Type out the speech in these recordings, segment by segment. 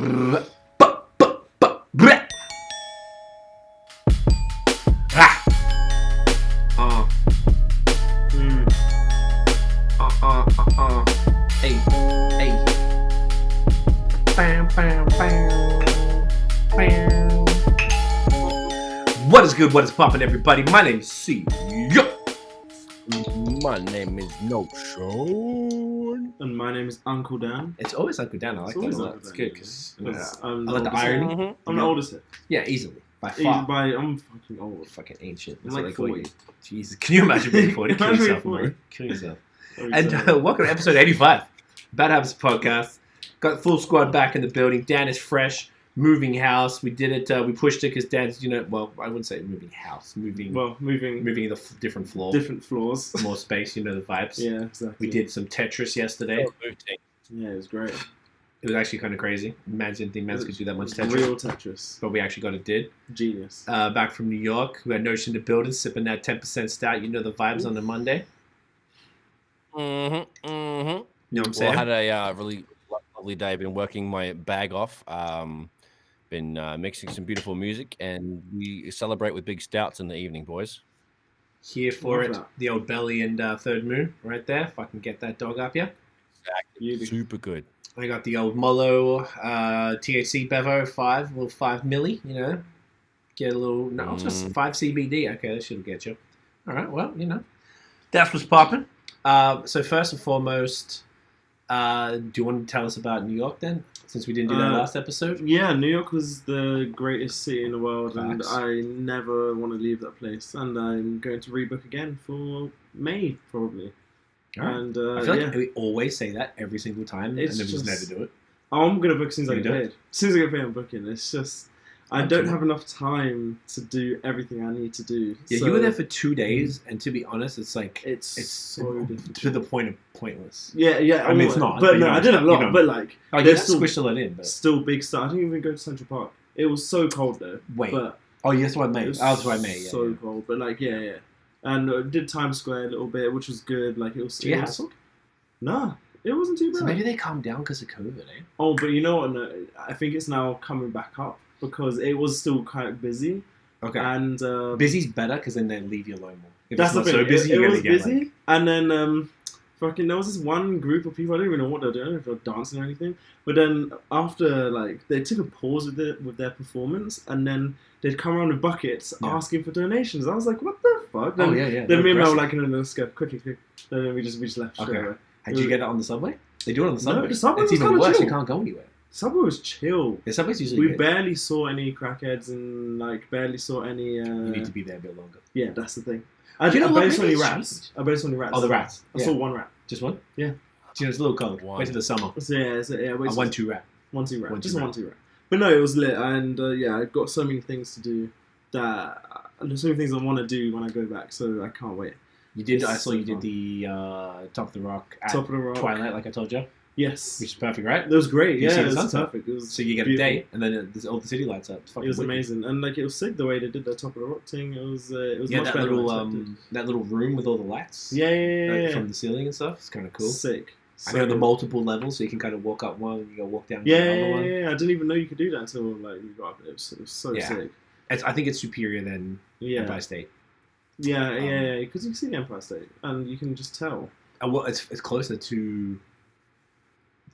Hey, hey. Bam, bam, bam. Bam. What is good? What is poppin', everybody? My name is C. My name is No Sean. And my name is Uncle Dan. It's always Uncle Dan. I like that a lot. It's good because I like the oldest. irony. I'm the oldest here. Yeah, easily. By far. I'm fucking old. Fucking ancient. I'm like 40. Jesus. Can you imagine being 40? Kill yourself, bro. Kill yourself. And welcome to episode 85. Bad Habits Podcast. Got the full squad back in the building. Dan is fresh. Moving house. We did it. We pushed it because Dan's, well, I wouldn't say moving house. Moving the different floor. Different floors. More space, the vibes. Yeah, exactly. We did some Tetris yesterday. Yeah, it was great. It was actually kind of crazy. Mans didn't think Mans could do that much Tetris. Real Tetris. But we actually got it did. Genius. Back from New York. We had Notion in the building, sipping that 10% stout. The vibes on the Monday. Mm-hmm. Mm-hmm. You know what I'm saying? Well, I had a really lovely day. Been working my bag off. Been mixing some beautiful music, and we celebrate with big stouts in the evening, boys. Here for Love it. that. The old belly and third moon right there. If I can get that dog up, yeah. Exactly. Super good. I got the old Mullo THC Bevo 5, little 5 milli, Get a little, just 5 CBD. Okay, that should get you. All right, well, that's what's popping. So first and foremost, do you want to tell us about New York then? Since we didn't do that last episode? Yeah, New York was the greatest city in the world, Facts. and I never want to leave that place. And I'm going to rebook again for May, probably. All right. And I feel like we always say that every single time, It's and then we just just- never do it. I'm going to book as soon as I You get do it? paid. As soon as I get paid, I'm booking. It's just, I don't have enough time to do everything I need to do. Yeah, So you were there for 2 days, and to be honest, it's like It's so difficult. to the point of pointless. Yeah. I mean, it's not, But you no, know, I did a lot. you know. But like, Oh, you there's have still, squish a lot in, but still big stuff. I didn't even go to Central Park. It was so cold though. wait. But Oh, yes, what I it made. was That's what I made. Yeah, so yeah. cold. But like, yeah. And did Times Square a little bit, which was good. Like it was. Do you it was- hassle? Nah, it wasn't too bad. So maybe they calmed down because of COVID, eh? Oh, but you know what? No, I think it's now coming back up because it was still kind of busy. Okay. And Busy's better because then they leave you alone more. If that's it's the not thing. so busy, it you're was gonna get busy, like, and then fucking there was this one group of people. I don't even know what they're doing, if they're dancing or anything. But then after they took a pause with their performance, and then they'd come around with buckets asking for donations. I was like, what the fuck? Then, oh yeah. Then me and Mel were aggressive. like, no, let's go quickly. Then we just left straight Okay. away. Did you get it on the subway? They do it on the No, subway. the subway it's was even kinda worse. chill. You can't go anywhere. Subway was chill. The subway's usually We good. barely saw any crackheads and barely saw any. You need to be there a bit longer. Yeah, that's the thing. I You know what? barely saw Maybe any it's rats. cheap. I barely saw any rats. Oh, the rats. I Yeah. saw one rat. Just one? Yeah. It's a little cold. One. Wait till the summer. So yeah. A 1-2 rat. 1-2 rat. One, Just two a rat. 1-2 rat. But no, it was lit, and I got so many things to do that there's so many things I want to do when I go back. So I can't wait. You did. It's I saw so you did fun. the Top of the Rock at Top of the Rock. Twilight, like I told you, Yes. which is perfect, right? It was great. You Yeah, see it the was sunset? perfect. It was So you get beautiful. a day, and then all the city lights up. It's fucking It was wicked. amazing, and it was sick the way they did the Top of the Rock thing. It was Yeah, much that better little than expected. that little room with all the lights. Yeah. From the ceiling and stuff. It's kind of cool. Sick. I know the multiple levels, so you can kind of walk up one, and you go walk down Yeah, the other one. I didn't even know you could do that until we got up there. It was so Yeah. sick. I think it's superior than Yeah, Empire State. yeah, because you can see the Empire State and you can just tell. Well, it's closer to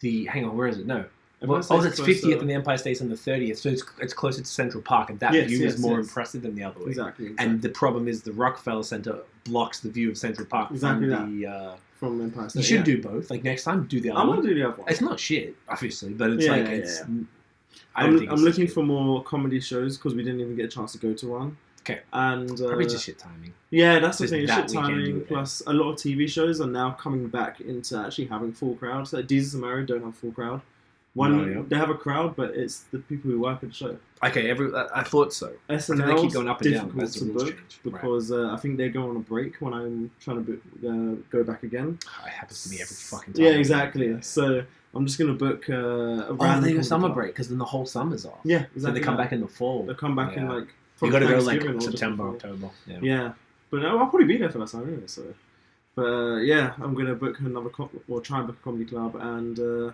the. Hang on, where is it? No. Empire Well, State's it's closer- 50th and the Empire State's on the 30th, so it's closer to Central Park, and that Yes, view yes, is more yes. impressive than the other way. Exactly. And the problem is the Rockefeller Center blocks the view of Central Park Exactly from the. from Empire State. You should yeah. do both. Like next time, do the other I'm one. gonna do the other one. It's not shit, obviously, but it's Yeah, like yeah, it's. yeah. I don't think I'm it's looking shit. for more comedy shows because we didn't even get a chance to go to one. Okay. And Probably just shit timing. yeah, that's the just thing. It's that shit weekend you timing. were there. Plus, a lot of TV shows are now coming back into actually having full crowds. Like Jesus and Mary don't have full crowd. One, No, yeah. they have a crowd, but it's the people who work at the show. Okay, I thought so. SNL they keep going up and down. difficult That's the to rules book change. because I think they go on a break when I'm trying to go back again. It happens to me every fucking time. Yeah, exactly. So I'm just gonna book a Oh, random they go comedy summer club. break because then the whole summer's off. Yeah, So exactly. they come that. back in the fall. They'll come back in Yeah. like. You from got to go like Thanksgiving or just September, before. October. Yeah. Yeah, but I'll probably be there for that time anyway. So, but yeah, I'm gonna book another try and book a comedy club, and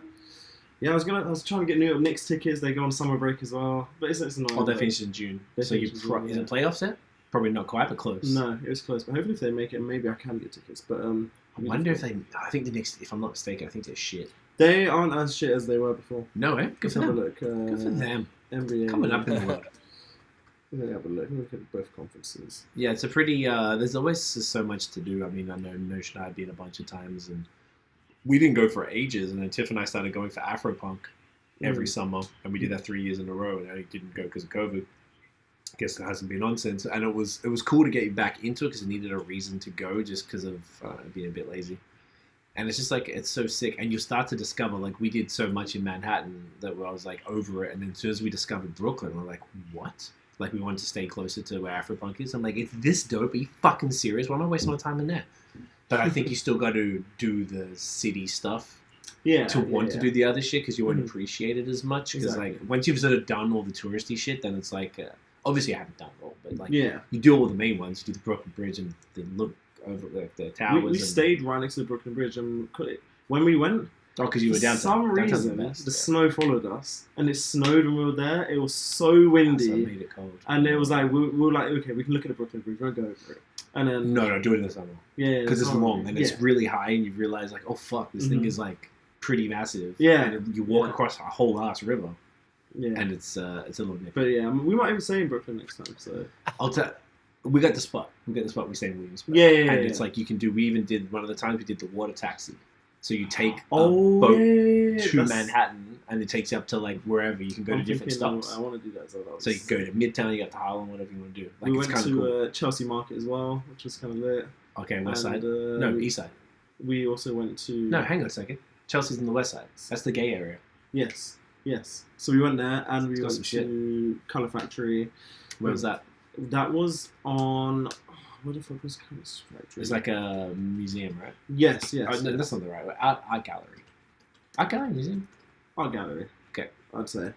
Yeah, I was trying to get New York Knicks tickets. They go on summer break as well, but it's annoying. Oh, they finished in June. So is it playoffs yet? Probably not quite, but close. No, it was close. But hopefully, if they make it, maybe I can get tickets. But I wonder if they. I think the Knicks, if I'm not mistaken, I think they're shit. They aren't as shit as they were before. No, eh? Good for them. Have a look. Good for them. NBA coming up in the world. Let me have a look. Look at both conferences. Yeah, it's a pretty. There's always so much to do. I mean, I know Notion and I have been a bunch of times, and we didn't go for ages. And then Tiff and I started going for Afropunk every summer, and we did that 3 years in a row. And I didn't go because of COVID. I guess it hasn't been on since. And it was cool to get back into it because it needed a reason to go, just because of being a bit lazy. And it's just like, it's so sick. And you start to discover, like, we did so much in Manhattan that I was like over it. And then as soon as we discovered Brooklyn, we're like, what? Like, we wanted to stay closer to where Afropunk is. I'm like, it's this dope. Are you fucking serious? Why am I wasting my time in there? But I think you still got to do the city stuff to want to do the other shit because you won't appreciate it as much. Because, like, once you've sort of done all the touristy shit, then it's like, obviously I haven't done it all, but, like, you do all the main ones. You do the Brooklyn Bridge and the look over like, the towers. We stayed right next to the Brooklyn Bridge. And when we went, because you were down. For some reason, the snow followed us, and it snowed when we were there. It was so windy, so it made it cold. And it was like we were like, okay, we can look at the Brooklyn Bridge. We'll go over it. And then no, do it in the summer. Yeah, because it's long and it's really high, and you realize like, oh fuck, this thing is like pretty massive. Yeah, and you walk across a whole ass river. Yeah, and it's a little bit. But yeah, we might even stay in Brooklyn next time. So we got the spot. We stay in Williamsburg. Yeah, and it's like you can do. We even did one of the times we did the water taxi. So you take a boat to Manhattan, and it takes you up to like wherever you can go to different stops. I want to do that. So you can go to Midtown, you got to Harlem, whatever you want to do. Like, we went to cool. Chelsea Market as well, which was kind of lit. Okay, west side. No, east side. We also went to. No, hang on a second. Chelsea's in the west side. That's the gay area. Yes. So we went there, and we went to Colour Factory. Where was that? That was on. Where the fuck was Colour Factory? It's like a museum, right? Yes. Oh, no, that's not the right way. Art gallery. Art gallery museum. Art gallery. Okay. I'd say.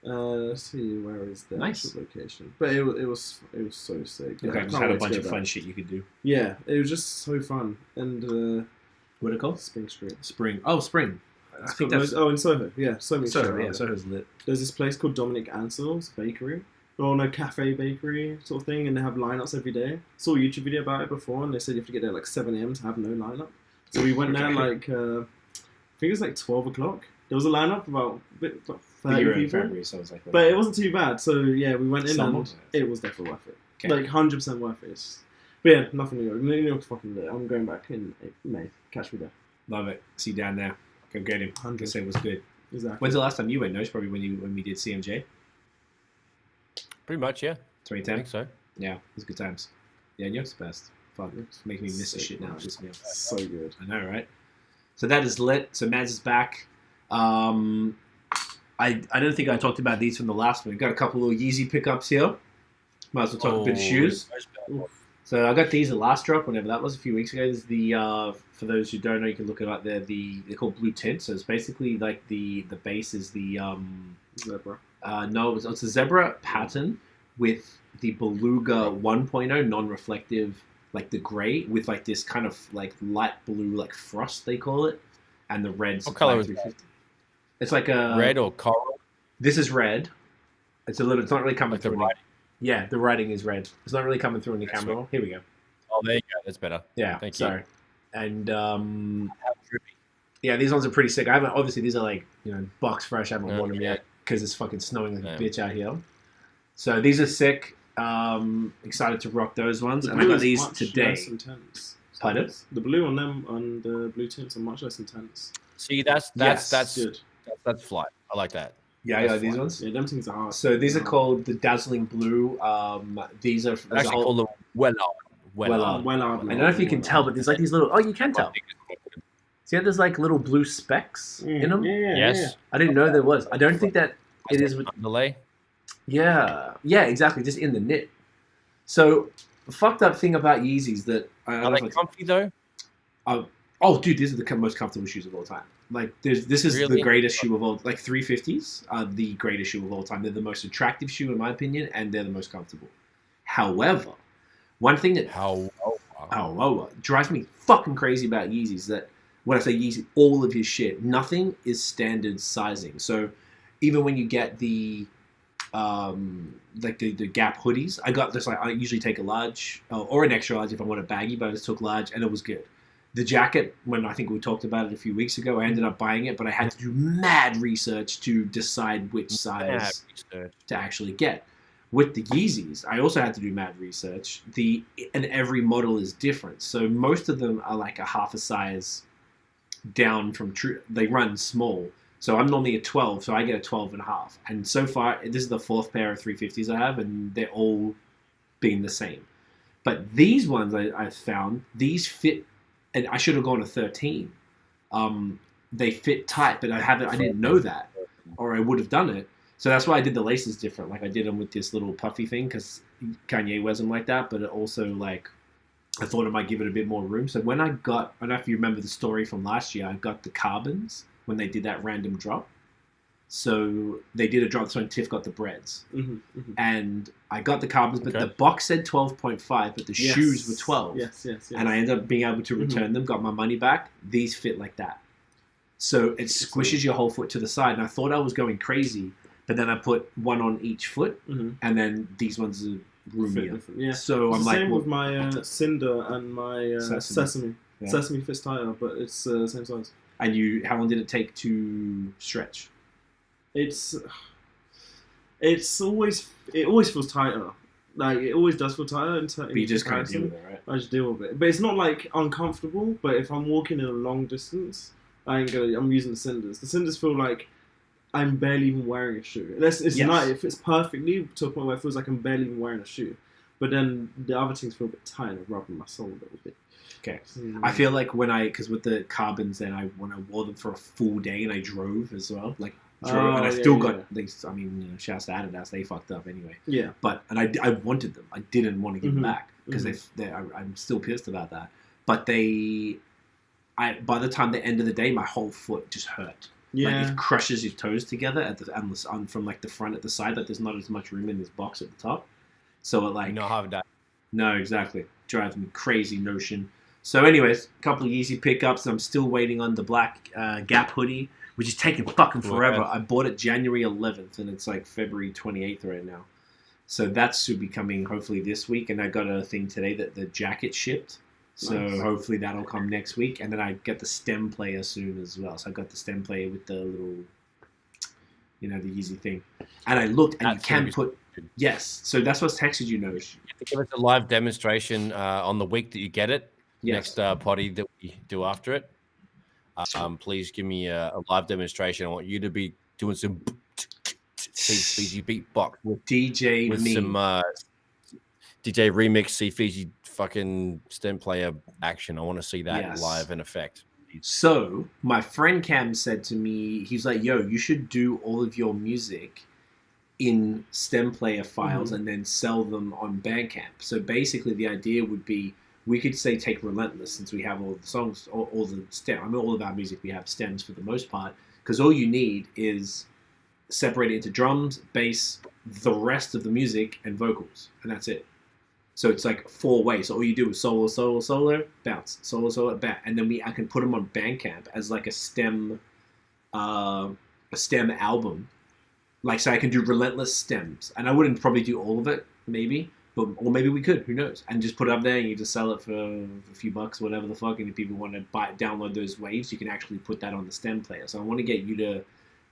Let's see, where is the actual location? But it was so sick. Yeah, okay, just had a bunch of fun shit you could do. Yeah, it was just so fun. And what are it called? Spring Street. Spring. Oh, Spring. I think that's in Soho. Yeah, Soho's lit. There's this place called Dominic Ansell's Bakery. Or no, cafe bakery sort of thing, and they have lineups every day. Saw a YouTube video about it before, and they said you have to get there like 7 a.m. to have no lineup. So we went there like I think it was like 12 o'clock. There was a lineup about 30 people. February, so it was like, but it wasn't too bad. So yeah, we went in and it was definitely worth it. Okay. Like 100% worth it. But yeah, nothing New York. New York's fucking lit. I'm going back in May. Catch me there. Love it. See you down there. Go get him. 100. Say it was good. Exactly. When's the last time you went? No, it's probably when we did CMJ. Pretty much, yeah. 2010? I think so. Yeah, it was good times. Yeah, New York's the best. Fuck, it's making me miss the shit now. Just me. So good. I know, right? So that is lit. So Mads is back. I don't think I talked about these from the last one. We've got a couple little Yeezy pickups here. Might as well talk a bit of shoes. So I got these the last drop, whenever that was, a few weeks ago. This is the for those who don't know, you can look it up there. They're called Blue Tint. So it's basically like the base is the Zebra. No, it's a zebra pattern with the Beluga 1.0 non-reflective, like the gray with like this kind of like light blue, like frost they call it, and the red. What color is that? It's like a red or coral. This is red. It's a little. It's not really coming like through. Yeah, the writing is red. It's not really coming through in the camera. Sweet. Here we go. Oh, there you go. That's better. Yeah. Thank you. Sorry. And yeah, these ones are pretty sick. I haven't. Obviously, these are like box fresh. I haven't worn them yet because it's fucking snowing like a bitch out here. So these are sick. Excited to rock those ones. And I got these today. Pardon? The blue on them and the blue tints are much less intense. See, that's good. That's fly. I like that. Yeah, these ones. Yeah, them things are hard. So these are called the Dazzling Blue. These are actually called the Wellard. I don't know if you can tell, but there's like these little. Oh, you can tell. See, there's like little blue specks in them. Yes. I didn't know there was. I don't think that it is with delay. Yeah, exactly. Just in the knit. So, the fucked up thing about Yeezys that are they comfy though? Oh, dude, these are the most comfortable shoes of all time. Like, this is the greatest shoe of all. Like 350s are the greatest shoe of all time. They're the most attractive shoe in my opinion, and they're the most comfortable. However, one thing that drives me fucking crazy about Yeezys is that when I say Yeezy, all of his shit, nothing is standard sizing. So even when you get the like the Gap hoodies, I got this. Like I usually take a large or an extra large if I want a baggy, but I just took large and it was good. The jacket, when I think we talked about it a few weeks ago, I ended up buying it, but I had to do mad research to decide which size to actually get. With the Yeezys, I also had to do mad research. And every model is different, so most of them are like a half a size down from true. They run small, so I'm normally a 12, so I get a 12 and a half. And so far, this is the fourth pair of 350s I have, and they're all being the same. But these ones I found, these fit. And I should have gone to 13. They fit tight, but I didn't know that, or I would have done it. So that's why I did the laces different. Like I did them with this little puffy thing because Kanye wears them like that. But it also like I thought it might give it a bit more room. So when I don't know if you remember the story from last year. I got the carbons when they did that random drop. So they did a drop. So when Tiff got the breads, and I got the carbons, but the box said 12.5, but the shoes were 12. Yes. And I ended up being able to return them, got my money back. These fit like that. So it squishes your whole foot to the side. And I thought I was going crazy, but then I put one on each foot, and then these ones are roomier. Yeah. So it's I'm the like, same with my Cinder and my Sesame. Yeah. Sesame fits tighter, but it's the same size. And how long did it take to stretch? It always feels tighter. Like it always does feel tighter. But you just can't deal with it, right? I just deal with it. But it's not like uncomfortable. But if I'm walking in a long distance, I'm using the Cinders. The Cinders feel like I'm barely even wearing a shoe. It's nice. It fits perfectly to a point where it feels like I'm barely even wearing a shoe. But then the other things feel a bit tight and rubbing my soul a little bit. Okay. I feel like because with the carbons, then when I wore them for a full day and I drove as well, like. And I still got these. I mean, shouts to Adidas. They fucked up anyway. Yeah. But I wanted them. I didn't want to give them back because I'm still pissed about that. But by the time the end of the day, my whole foot just hurt. Yeah. Like it crushes your toes together from like the front at the side. Like there's not as much room in this box at the top. So it like not have that. No, exactly. Drives me crazy notion. So, anyways, a couple of Yeezy pickups. I'm still waiting on the black Gap hoodie, which is taking fucking forever. I bought it January 11th, and it's like February 28th right now. So that should be coming hopefully this week. And I got a thing today that the jacket shipped. So hopefully that'll come next week. And then I get the stem player soon as well. So I got the stem player with the little, the Yeezy thing. And I looked, and you can put... Yes. So that's what's texted you, Nosh. Give us a live demonstration on the week that you get it. Next potty that we do after it. Please give me a live demonstration. I want you to be doing some Fiji beatbox with DJ with me. Some DJ remix Fiji fucking stem player action. I want to see that live in effect. So my friend Cam said to me, he's like, "Yo, you should do all of your music in stem player files and then sell them on Bandcamp." So basically, the idea would be, we could say take Relentless, since we have all the songs, all the stem. I mean, all of our music we have stems for the most part, because all you need is separate it into drums, bass, the rest of the music, and vocals, and that's it. So it's like 4 ways. So all you do is solo, solo, solo, bounce, solo, solo, bounce, and then I can put them on Bandcamp as like a stem album. Like, so I can do Relentless stems, and I wouldn't probably do all of it, maybe. Or maybe we could, who knows? And just put it up there and you just sell it for a few bucks, whatever the fuck. And if people want to download those waves, you can actually put that on the stem player. So I want to get you to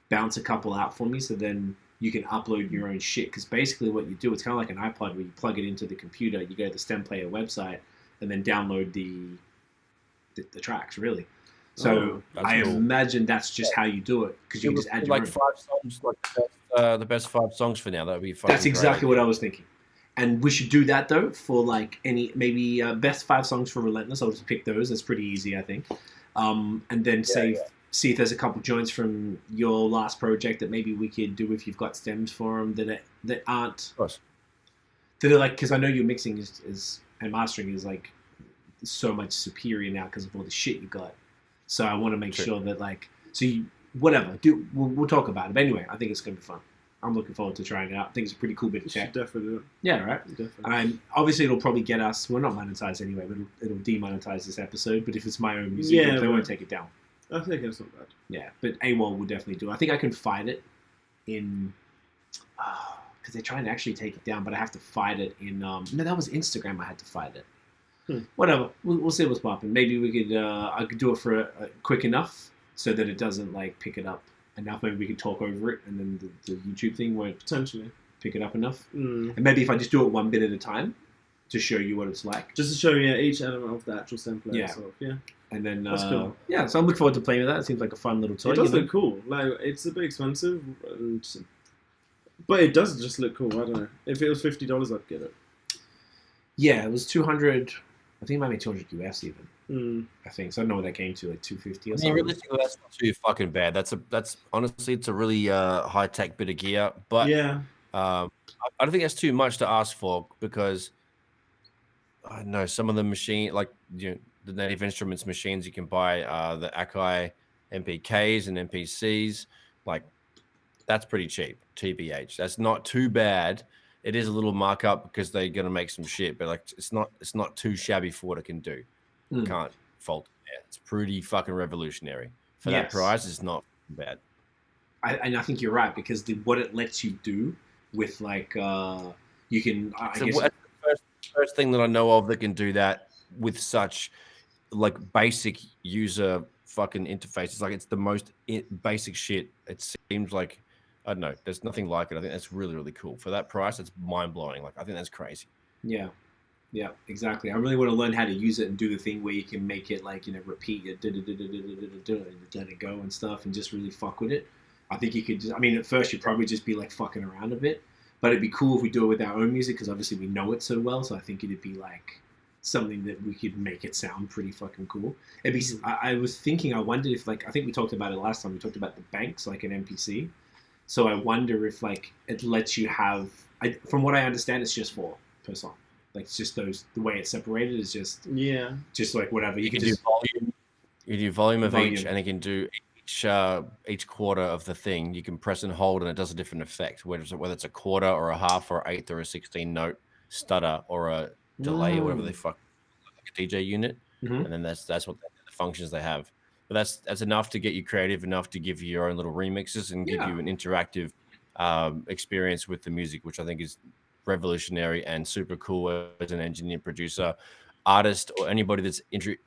bounce a couple out for me, so then you can upload your own shit. Because basically what you do, it's kind of like an iPod where you plug it into the computer, you go to the stem player website, and then download the tracks, really. So I imagine that's just how you do it, because you can just add your own. 5 songs, like the best 5 songs for now. That would be fun. That's exactly what I was thinking. And we should do that, though, for like maybe best 5 songs for Relentless. I'll just pick those. That's pretty easy, I think. And then see if there's a couple joints from your last project that maybe we could do if you've got stems for them that aren't... Of course. That are like... Because I know your mixing is and mastering is like so much superior now because of all the shit you got. So I want to make sure that like... So whatever. We'll talk about it. But anyway, I think it's going to be fun. I'm looking forward to trying it out. I think it's a pretty cool bit of tech. Definitely. Yeah, right? Definitely. Obviously, it'll probably get us... We're not monetized anyway, but it'll demonetize this episode. But if it's my own music, they won't take it down. I think it's not bad. Yeah, but AWOL will definitely do it. I think I can fight it in... Because they're trying to actually take it down, but I have to fight it in... no, that was Instagram I had to fight it. Whatever. We'll see what's popping. Maybe we could... I could do it for quick enough so that it doesn't, like, pick it up enough. Maybe we could talk over it, and then the YouTube thing won't potentially pick it up enough. And maybe if I just do it one bit at a time to show you what it's like. Just to show you each element of the actual sampler. Yeah. Itself. Yeah. And then, that's cool. Yeah, so I'm looking forward to playing with that. It seems like a fun little toy. It does look cool. Like, it's a bit expensive, but it does just look cool. I don't know. If it was $50, I'd get it. Yeah, it was 200. I think it might be 200 US even. I think so. I don't know what that came to, like 250 or something. Realistically, that's not too fucking bad. That's honestly, it's a really high tech bit of gear. But yeah, I don't think that's too much to ask for because I know some of the machine, like the Native Instruments machines, you can buy the Akai MPKs and MPCs. Like that's pretty cheap. TBH, that's not too bad. It is a little markup because they're gonna make some shit, but like it's not too shabby for what it can do. Can't fault it. It's pretty fucking revolutionary. For that price, it's not bad. And I think you're right because what it lets you do with like you can. I guess the first thing that I know of that can do that with such like basic user fucking interface. It's like it's the most basic shit. It seems like I don't know. There's nothing like it. I think that's really really cool for that price. It's mind blowing. Like I think that's crazy. Yeah. Yeah, exactly. I really want to learn how to use it and do the thing where you can make it like, repeat it, let it go and stuff and just really fuck with it. I think you could just, at first you'd probably just be like fucking around a bit, but it'd be cool if we do it with our own music because obviously we know it so well. So I think it'd be like something that we could make it sound pretty fucking cool. It'd be, I was thinking, I wondered if like, I think we talked about it last time, we talked about the banks, like an MPC. So I wonder if like it lets you have, from what I understand, it's just 4 per song. Like it's just the way it's separated is just like whatever you can do just volume. You do volume of each, and it can do each quarter of the thing. You can press and hold, and it does a different effect. Whether it's a quarter or a half or 1/8 or a 16 note stutter or a delay or whatever they fuck like a DJ unit, and then that's what the functions they have. But that's enough to get you creative, enough to give you your own little remixes and give you an interactive experience with the music, which I think is revolutionary and super cool as an engineer, producer, artist, or anybody that's interested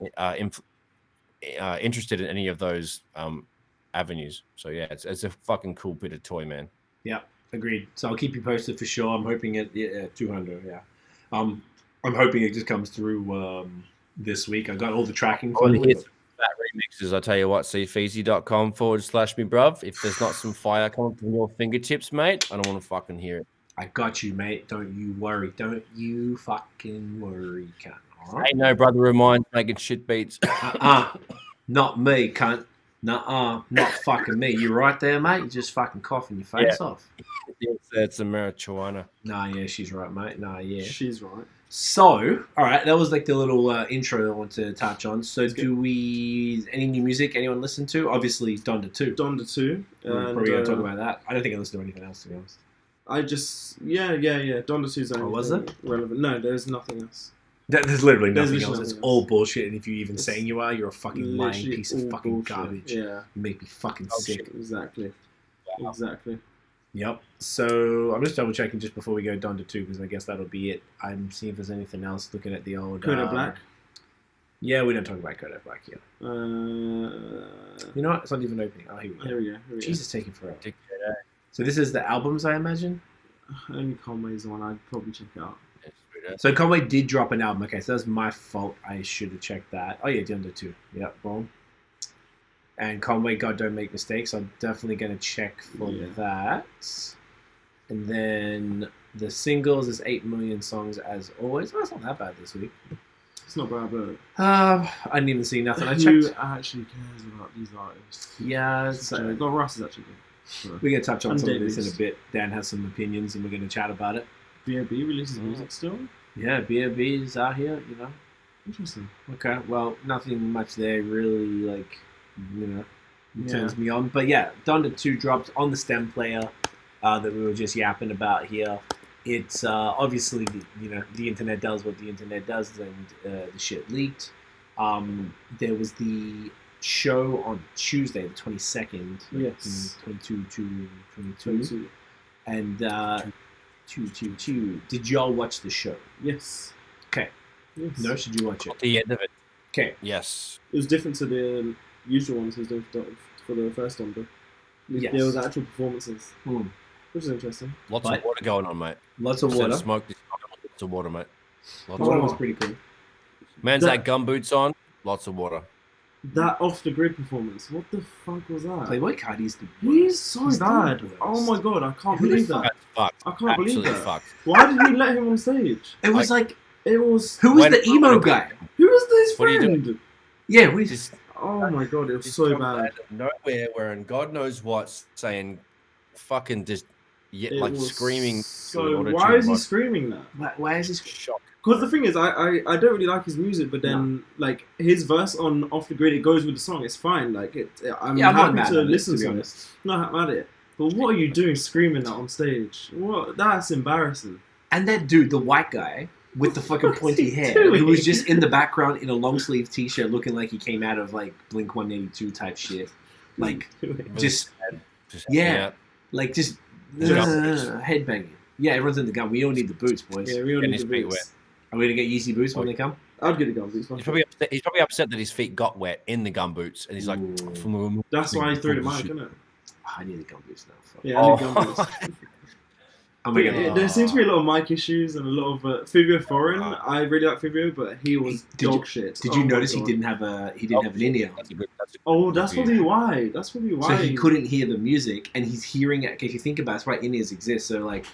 in any of those avenues. So yeah, it's a fucking cool bit of toy, man. Yeah, agreed. So I'll keep you posted for sure. I'm hoping it 200. Yeah, I'm hoping it just comes through this week. I got all the tracking for it. That remixes, I tell you what, cfeezy.com/me bruv. If there's not some fire coming from your fingertips, mate, I don't want to fucking hear it. I got you, mate. Don't you worry. Don't you fucking worry, cunt. All right? Ain't no brother of mine making shit beats. Not me, cunt. Nuh-uh. Not fucking me. You right there, mate? You just fucking coughing your face off. It's a marijuana. Nah, yeah, she's right, mate. Nah, yeah. She's right. So, all right, that was like the little intro I wanted to touch on. So, any new music anyone listen to? Obviously, Donda 2. Donda 2. We're probably going to talk about that. I don't think I listen to anything else, to be honest. Donda 2 is only was it? relevant. No, there's nothing else. There's literally nothing else. It's all bullshit, and if you even saying you are, you're a fucking lying piece of fucking garbage. Yeah. You make me fucking sick. Exactly. Wow. Exactly. Yep. So I'm just double checking just before we go Donda 2 because I guess that'll be it. I'm seeing if there's anything else. Looking at the old Kodak Black. Yeah, we don't talk about Kodak Black here. You know what? It's not even opening. Oh, here we go. Jesus, taking forever. So this is the albums, I imagine. Only Conway's the one I'd probably check out. So Conway did drop an album. Okay, so that's my fault. I should have checked that. Oh yeah, Donda 2. Yep, boom. And Conway, God Don't Make Mistakes. I'm definitely going to check for that. And then the singles is 8 million songs as always. Oh, that's not that bad this week. It's not bad, but I didn't even see nothing. Who actually cares about these artists? Yeah, God, Russ is actually good. So. We're going to touch on some of this in a bit. Dan has some opinions, and we're going to chat about it. B.O.B. releases music still? Yeah, B.O.B. is out here, Interesting. Okay, well, nothing much there really, turns me on. But yeah, Donda 2 dropped on the stem player. that we were just yapping about here. It's obviously the internet does what the internet does, and the shit leaked. There was the show on Tuesday, the 22nd. Yes. 22. And 222. Did y'all watch the show? Yes. Okay. Yes. No, should you watch it? At the end of it. Okay. Yes. It was different to the usual ones he was doing for the first Donda. Yes. There was actual performances, Hmm. which is interesting. Lots of water going on, mate. Lots of water. Smoke. Lots of water, mate. Lots Water of was water. pretty cool. Man's got gumboots on. Lots of water. That off the grid performance. What the fuck was that? Playboy Cardi's the He's so He's the bad. worst. Oh my god, I can't Who the believe fuck- that. That's fucked. I can't believe Absolutely that. fucked. Why did he let him on stage? It was like, It was. who was When- the emo guy? Who was his What are you friend? Yeah, we Just Oh my god, it was just so come bad. out of nowhere, wearing God knows what, saying, fucking just It like was screaming. So why is he screaming that? Why is this? Shock. Because the thing is, I don't really like his music, but then like his verse on Off the Grid, it goes with the song. It's fine. Like I'm Yeah, I'm not happy mad to at it, listen to be to it. honest. Not mad at it. But what are you doing screaming that on stage? What? That's embarrassing. And that dude, the white guy with the fucking What's pointy he hair, doing? who was just in the background in a long sleeve T-shirt, looking like he came out of like Blink 182 type shit. Like just yeah. Like just headbanging. Yeah, everyone's in the gun. We all need the boots, boys. Yeah, we all Getting need his the feet boots. wet. Are we gonna get Yeezy boots when they come? I'd get a gun boots. He's probably upset that his feet got wet in the gumboots, and he's like, Ooh. That's why he threw the mic, isn't it? Oh, I need the gun boots now. Fuck. Yeah, I need gun boots. I'm But gonna get there seems to be a lot of mic issues and a lot of Fivio Foreign. I really like Fivio, but he was dog shit. Did you Oh my notice he God. didn't have an in-ear? Oh, that's probably why. That's probably why. So he couldn't hear the music, and he's hearing it. If you think about it, that's why in-ears exist. So like,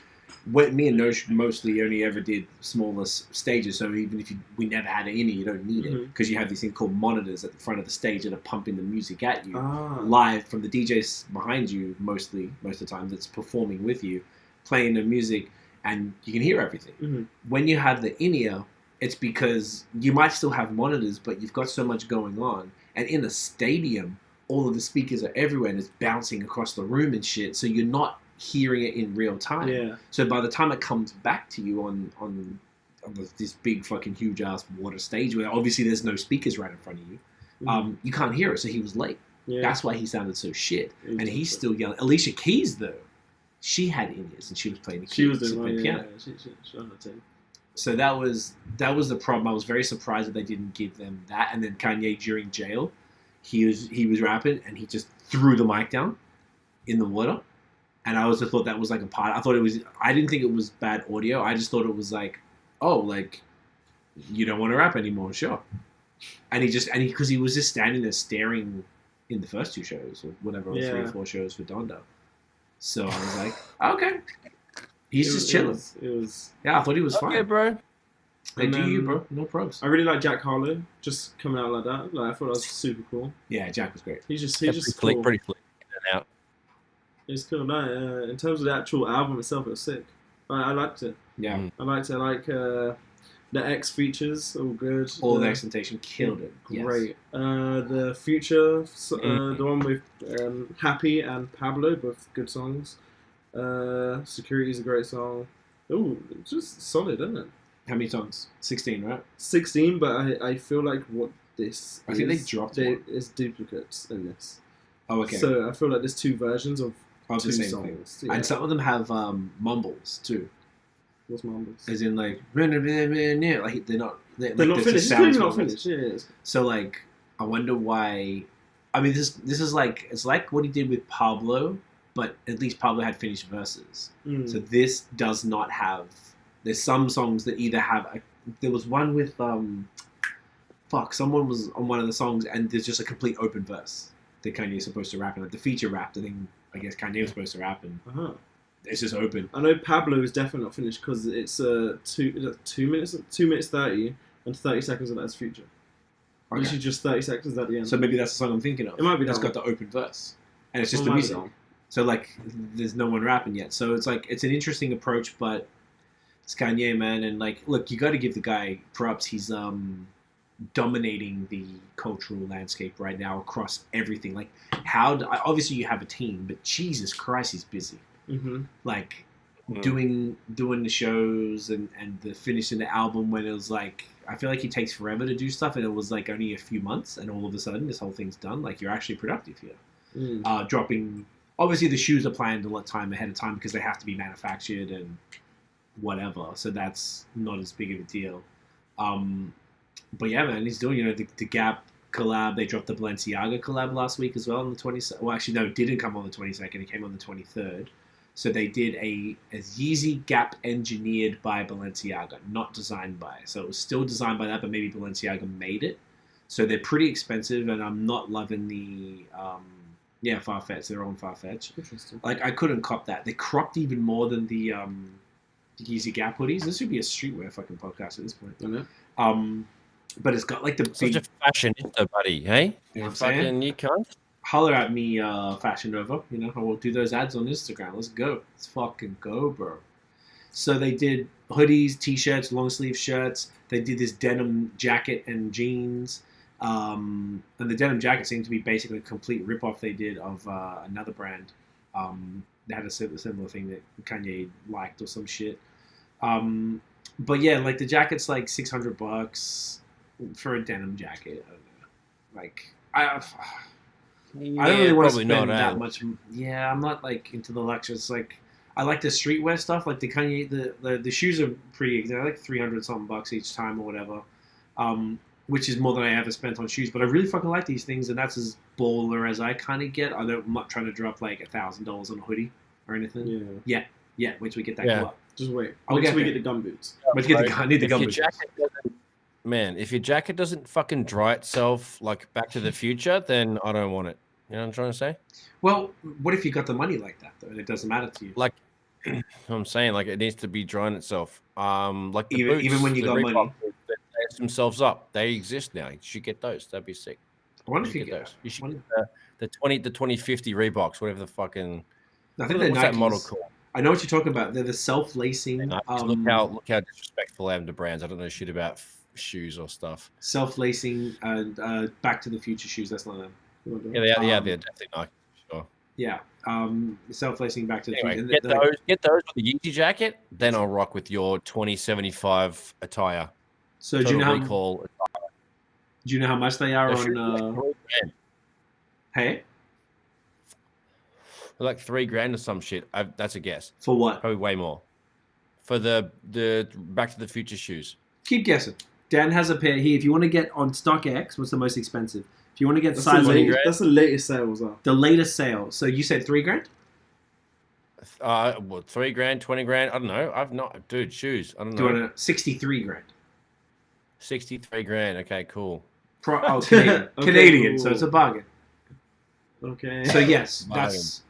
when me and Nosh mostly only ever did smaller stages. So even if we never had an in-ear, you don't need it because you have these things called monitors at the front of the stage that are pumping the music at you live from the DJs behind you. Most of the time, that's performing with you, playing the music. And you can hear everything. When you have the in-ear, it's because you might still have monitors, but you've got so much going on. And in a stadium, all of the speakers are everywhere and it's bouncing across the room and shit. So you're not hearing it in real time. Yeah. So by the time it comes back to you on this big fucking huge ass water stage where obviously there's no speakers right in front of you, you can't hear it. So he was late. Yeah. That's why he sounded so shit. And he's still yelling. Alicia Keys, though, she had in-ears and she was playing the keys. She was doing piano. She on her team. So that was the problem. I was very surprised that they didn't give them that. And then Kanye during jail, he was rapping and he just threw the mic down in the water. And I also thought that was like a part. I didn't think it was bad audio. I just thought it was like, oh, like you don't want to rap anymore, sure. And because he was just standing there staring in the first two shows or whatever, 3 or 4 shows for Donda. So I was like, okay. He's just chilling. It was. Yeah, I thought he was fine. Okay, bro. They do you, bro. No probs. I really like Jack Harlow just coming out like that. Like I thought that was super cool. Yeah, Jack was great. He's just Pretty cool. slick in and out. It's cool. No, in terms of the actual album itself, it was sick. I liked it. Yeah. I liked it. I like the X features, all good. All the Extentation killed it. Great. The Future, the one with Happy and Pablo, both good songs. Security is a great song. Oh, just solid, isn't it? How many songs? 16, right? 16, but I feel like what this I think they dropped one. is duplicates in this. Oh, okay. So I feel like there's 2 versions of the 2 same songs. thing. Yeah. And some of them have mumbles too. What's mumbles? As in like like they're not They're like, not the finished. sounds It's not mumbles. finished. Yeah. So like I wonder why. I mean, this is like it's like what he did with Pablo, but at least Pablo had finished verses. So this does not have. There's some songs that either have. There was one with someone was on one of the songs and there's just a complete open verse that Kanye's supposed to rap in. Like the feature rap, I guess Kanye was supposed to rap in. It's just open. I know Pablo is definitely not finished because it's 2 minutes 30 and 30 seconds of that's Future. Okay. Literally just 30 seconds at the end. So maybe that's the song I'm thinking of. It might be that It's one. got the open verse, and it's just It the might be music. that one. So like, there's no one rapping yet. So it's like it's an interesting approach, but it's Kanye, man, and like, look, you got to give the guy props. He's dominating the cultural landscape right now across everything. Like, obviously you have a team, but Jesus Christ, he's busy. like doing the shows and the finishing the album when it was like, I feel like he takes forever to do stuff, and it was like only a few months, and all of a sudden this whole thing's done. Like, you're actually productive here. Dropping, obviously the shoes are planned a lot time ahead of time because they have to be manufactured and whatever, so that's not as big of a deal. But yeah, man, he's doing, the Gap collab. They dropped the Balenciaga collab last week as well on the 22nd. Well, actually, no, it didn't come on the 22nd. It came on the 23rd. So they did a Yeezy Gap engineered by Balenciaga, not designed by. So it was still designed by that, but maybe Balenciaga made it. So they're pretty expensive, and I'm not loving the Farfetch. They're on Farfetch. Interesting. Like, I couldn't cop that. They cropped even more than the Yeezy Gap hoodies. This would be a streetwear fucking podcast at this point. I know. But it's got like the such a fashionista, buddy. Hey, you know what I'm fucking saying? you cunt. Holler at me, Fashion Nova. I will do those ads on Instagram. Let's go. Let's fucking go, bro. So they did hoodies, t-shirts, long sleeve shirts. They did this denim jacket and jeans. And the denim jacket seemed to be basically a complete rip-off they did of another brand. They had a similar thing that Kanye liked or some shit. But yeah, like the jacket's like $600 for a denim jacket. I don't know. Like, I don't really want to spend that much. Yeah, I'm not like into the luxuries. Like, I like the streetwear stuff. Like the Kanye, the shoes are pretty. They're like $300 something bucks each time or whatever, which is more than I ever spent on shoes. But I really fucking like these things, and that's as baller as I kind of get. I'm not trying to drop like $1,000 on a hoodie or anything. Yeah. Wait till we get that go up. Just wait. Wait till we get the gum boots. Let's get the need the gum boots. Man, if your jacket doesn't fucking dry itself like Back to the Future, then I don't want it. You know what I'm trying to say? Well, what if you got the money like that, though, and it doesn't matter to you? Like, I'm saying, like, it needs to be drying itself. Like the even, boots, even when you got money, they lace themselves up. They exist now. You should get those. That'd be sick. I wonder if you get those. You should get the 2050 Reeboks, whatever the fucking. I think they're what's that model called? I know what you're talking about. They're the self-lacing. Look how disrespectful I am to brands. I don't know shit about shoes or stuff. Self-lacing and Back to the Future shoes. That's not them. Yeah, they are. They're definitely Nike. Sure. Yeah. Self-lacing Back to the Future. Get those with the Yeezy jacket. Then I'll rock with your 2075 attire. So do you know how much they are on? Hey. Like $3,000 or some shit. That's a guess. For what? Probably way more. For the Back to the Future shoes. Keep guessing. Dan has a pair here. If you want to get on StockX, what's the most expensive? If you want to get that's that's the latest sales. The latest sale. So you said $3,000? Well, $3,000, $20,000. I don't know. I've not, dude. Shoes. I don't know. Do you want $63,000? $63,000. Okay, cool. Canadian. Okay, Canadian. cool. So it's a bargain. Okay. So yes, that's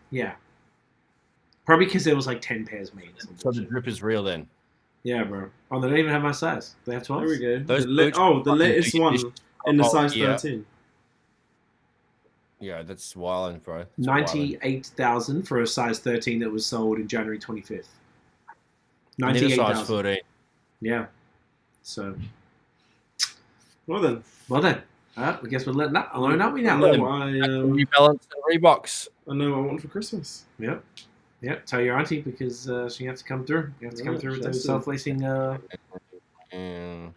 probably because there was like 10 pairs made. So the drip is real then. Yeah, bro. Oh, they don't even have my size. They have 12. There we go. Those the latest one in the size 13. Yeah, that's wild, bro. 98,000 for a size 13 that was sold in January 25th. 98,000. Size 14. Yeah. So. Well then. I guess we're letting that alone, aren't we now? New Balance and Reeboks. I know what I want for Christmas. Yep. Tell your auntie because she has to come through. You have to come through with those self-lacing. You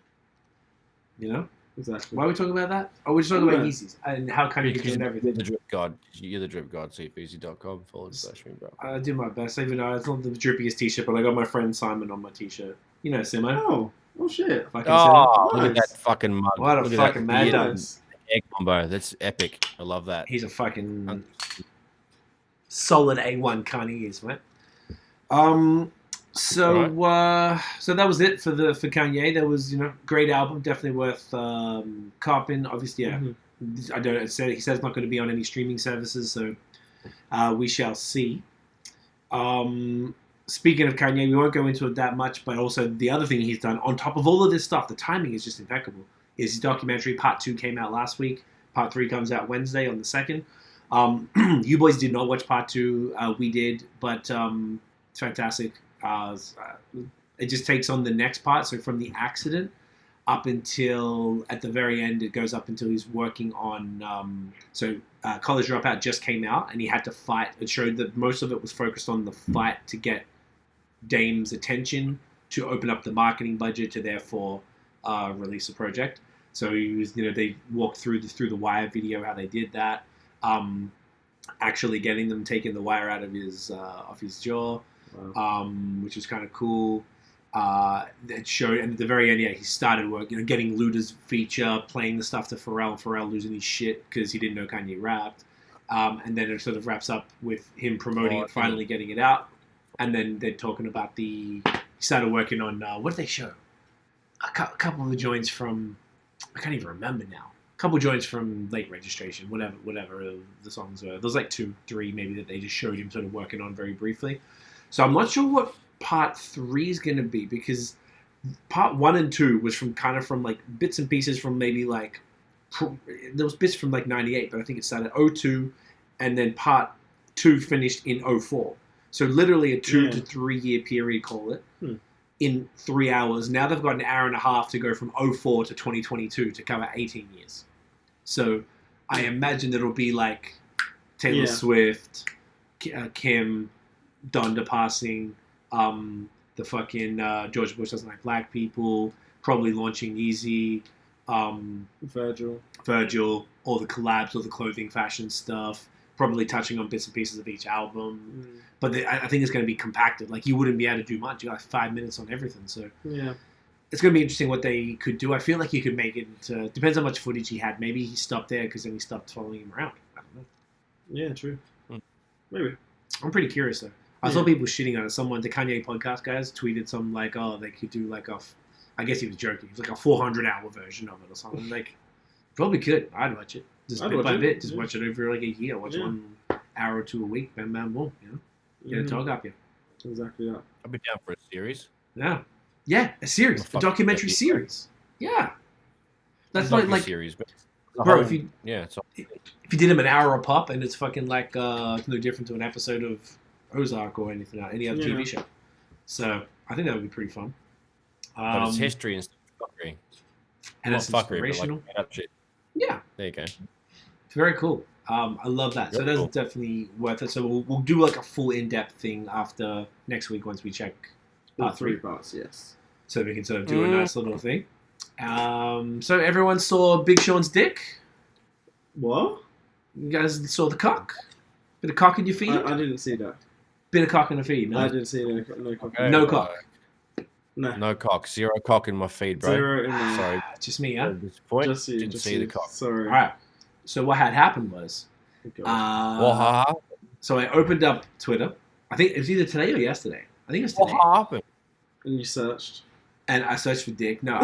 know. Exactly. Why are we talking about that? Oh, we're just talking about Yeezys and how kind of doing everything. You're the drip god. You're the drip god. cfeezy.com/me, bro. I do my best, even though it's not the drippiest t-shirt, but I got my friend Simon on my t-shirt. You know, Simo. Oh shit! Look at that fucking mug. What a fucking mad dog. Egg combo. That's epic. I love that. He's a fucking solid A1 Kanye is, mate. So that was it for Kanye. There was, great album, definitely worth copping. Obviously, yeah. Mm-hmm. I don't know. He said it's not going to be on any streaming services, so we shall see. Speaking of Kanye, we won't go into it that much, but also the other thing he's done on top of all of this stuff, the timing is just impeccable. Is his documentary Part 2 came out last week. Part 3 comes out Wednesday on the 2nd. You boys did not watch Part 2. We did, but it's fantastic. It just takes on the next part. So from the accident up until at the very end, it goes up until he's working on. So College Dropout just came out, and he had to fight. It showed that most of it was focused on the fight to get Dame's attention, to open up the marketing budget, to therefore release the project. So he was, they walked through the wire video how they did that. Actually getting them taking the wire out of his jaw, wow. Which was kind of cool. It showed, and at the very end, he started work, getting Luda's feature, playing the stuff to Pharrell losing his shit because he didn't know Kanye rapped. And then it sort of wraps up with him promoting it, finally getting it out. And then they're talking about he started working on, what did they show? A couple of the joints from, I can't even remember now. A couple of joints from Late Registration, whatever the songs were. There's like 2, 3 maybe that they just showed him sort of working on very briefly. So I'm not sure what part 3 is going to be, because part 1 and 2 was from like bits and pieces from maybe like, there was bits from like 98, but I think it started 02, and then part 2 finished in 04. So literally a 2 to 3 year period, call it, in 3 hours. Now they've got an hour and a half to go from 04 to 2022 to cover 18 years. So I imagine it'll be like Taylor Swift, Kim, Donda passing, the fucking George Bush doesn't like black people, probably launching Yeezy, Virgil, all the collabs, all the clothing, fashion stuff, probably touching on bits and pieces of each album. But I think it's going to be compacted. Like, you wouldn't be able to do much. You got like 5 minutes on everything. So it's going to be interesting what they could do. I feel like you could make it into, depends how much footage he had. Maybe he stopped there because then he stopped following him around. I don't know. Yeah, true. Maybe. I'm pretty curious though. I saw people shitting on it. The Kanye podcast guys tweeted something like, oh, they could do like I guess he was joking. It was like a 400-hour version of it or something. Like, probably could. I'd watch it. Just bit by bit. Just watch it over like a year. Watch 1 hour or 2 a week. Bam, bam, boom. Get a talk up you. Exactly that. I'd be down for a series. Yeah. Yeah, a series. A documentary series. Yeah. That's like series, but bro, if you did him an hour a pop, and it's fucking like it's no different to an episode of Ozark or any other TV show. So I think that would be pretty fun. But it's history and fuckery. And it's inspirational. But like shit. Yeah. There you go. It's very cool. I love that. So that's definitely worth it. So we'll do like a full in-depth thing after next week once we check part 3 parts. Yes. So we can sort of do a nice little thing. So everyone saw Big Sean's dick? What? You guys saw the cock? Bit of cock in your feet? I didn't see that. Bit of cock in the feet? No? I didn't see no cock. Okay, no cock? No cock. 0 cock in my feed, bro. 0 in my... Sorry. Just me, huh? Just you. Didn't see the cock. Sorry. All right. So what had happened was... So I opened up Twitter. I think it was either today or yesterday. I think it was today. What happened? And you searched? And I searched for dick. No,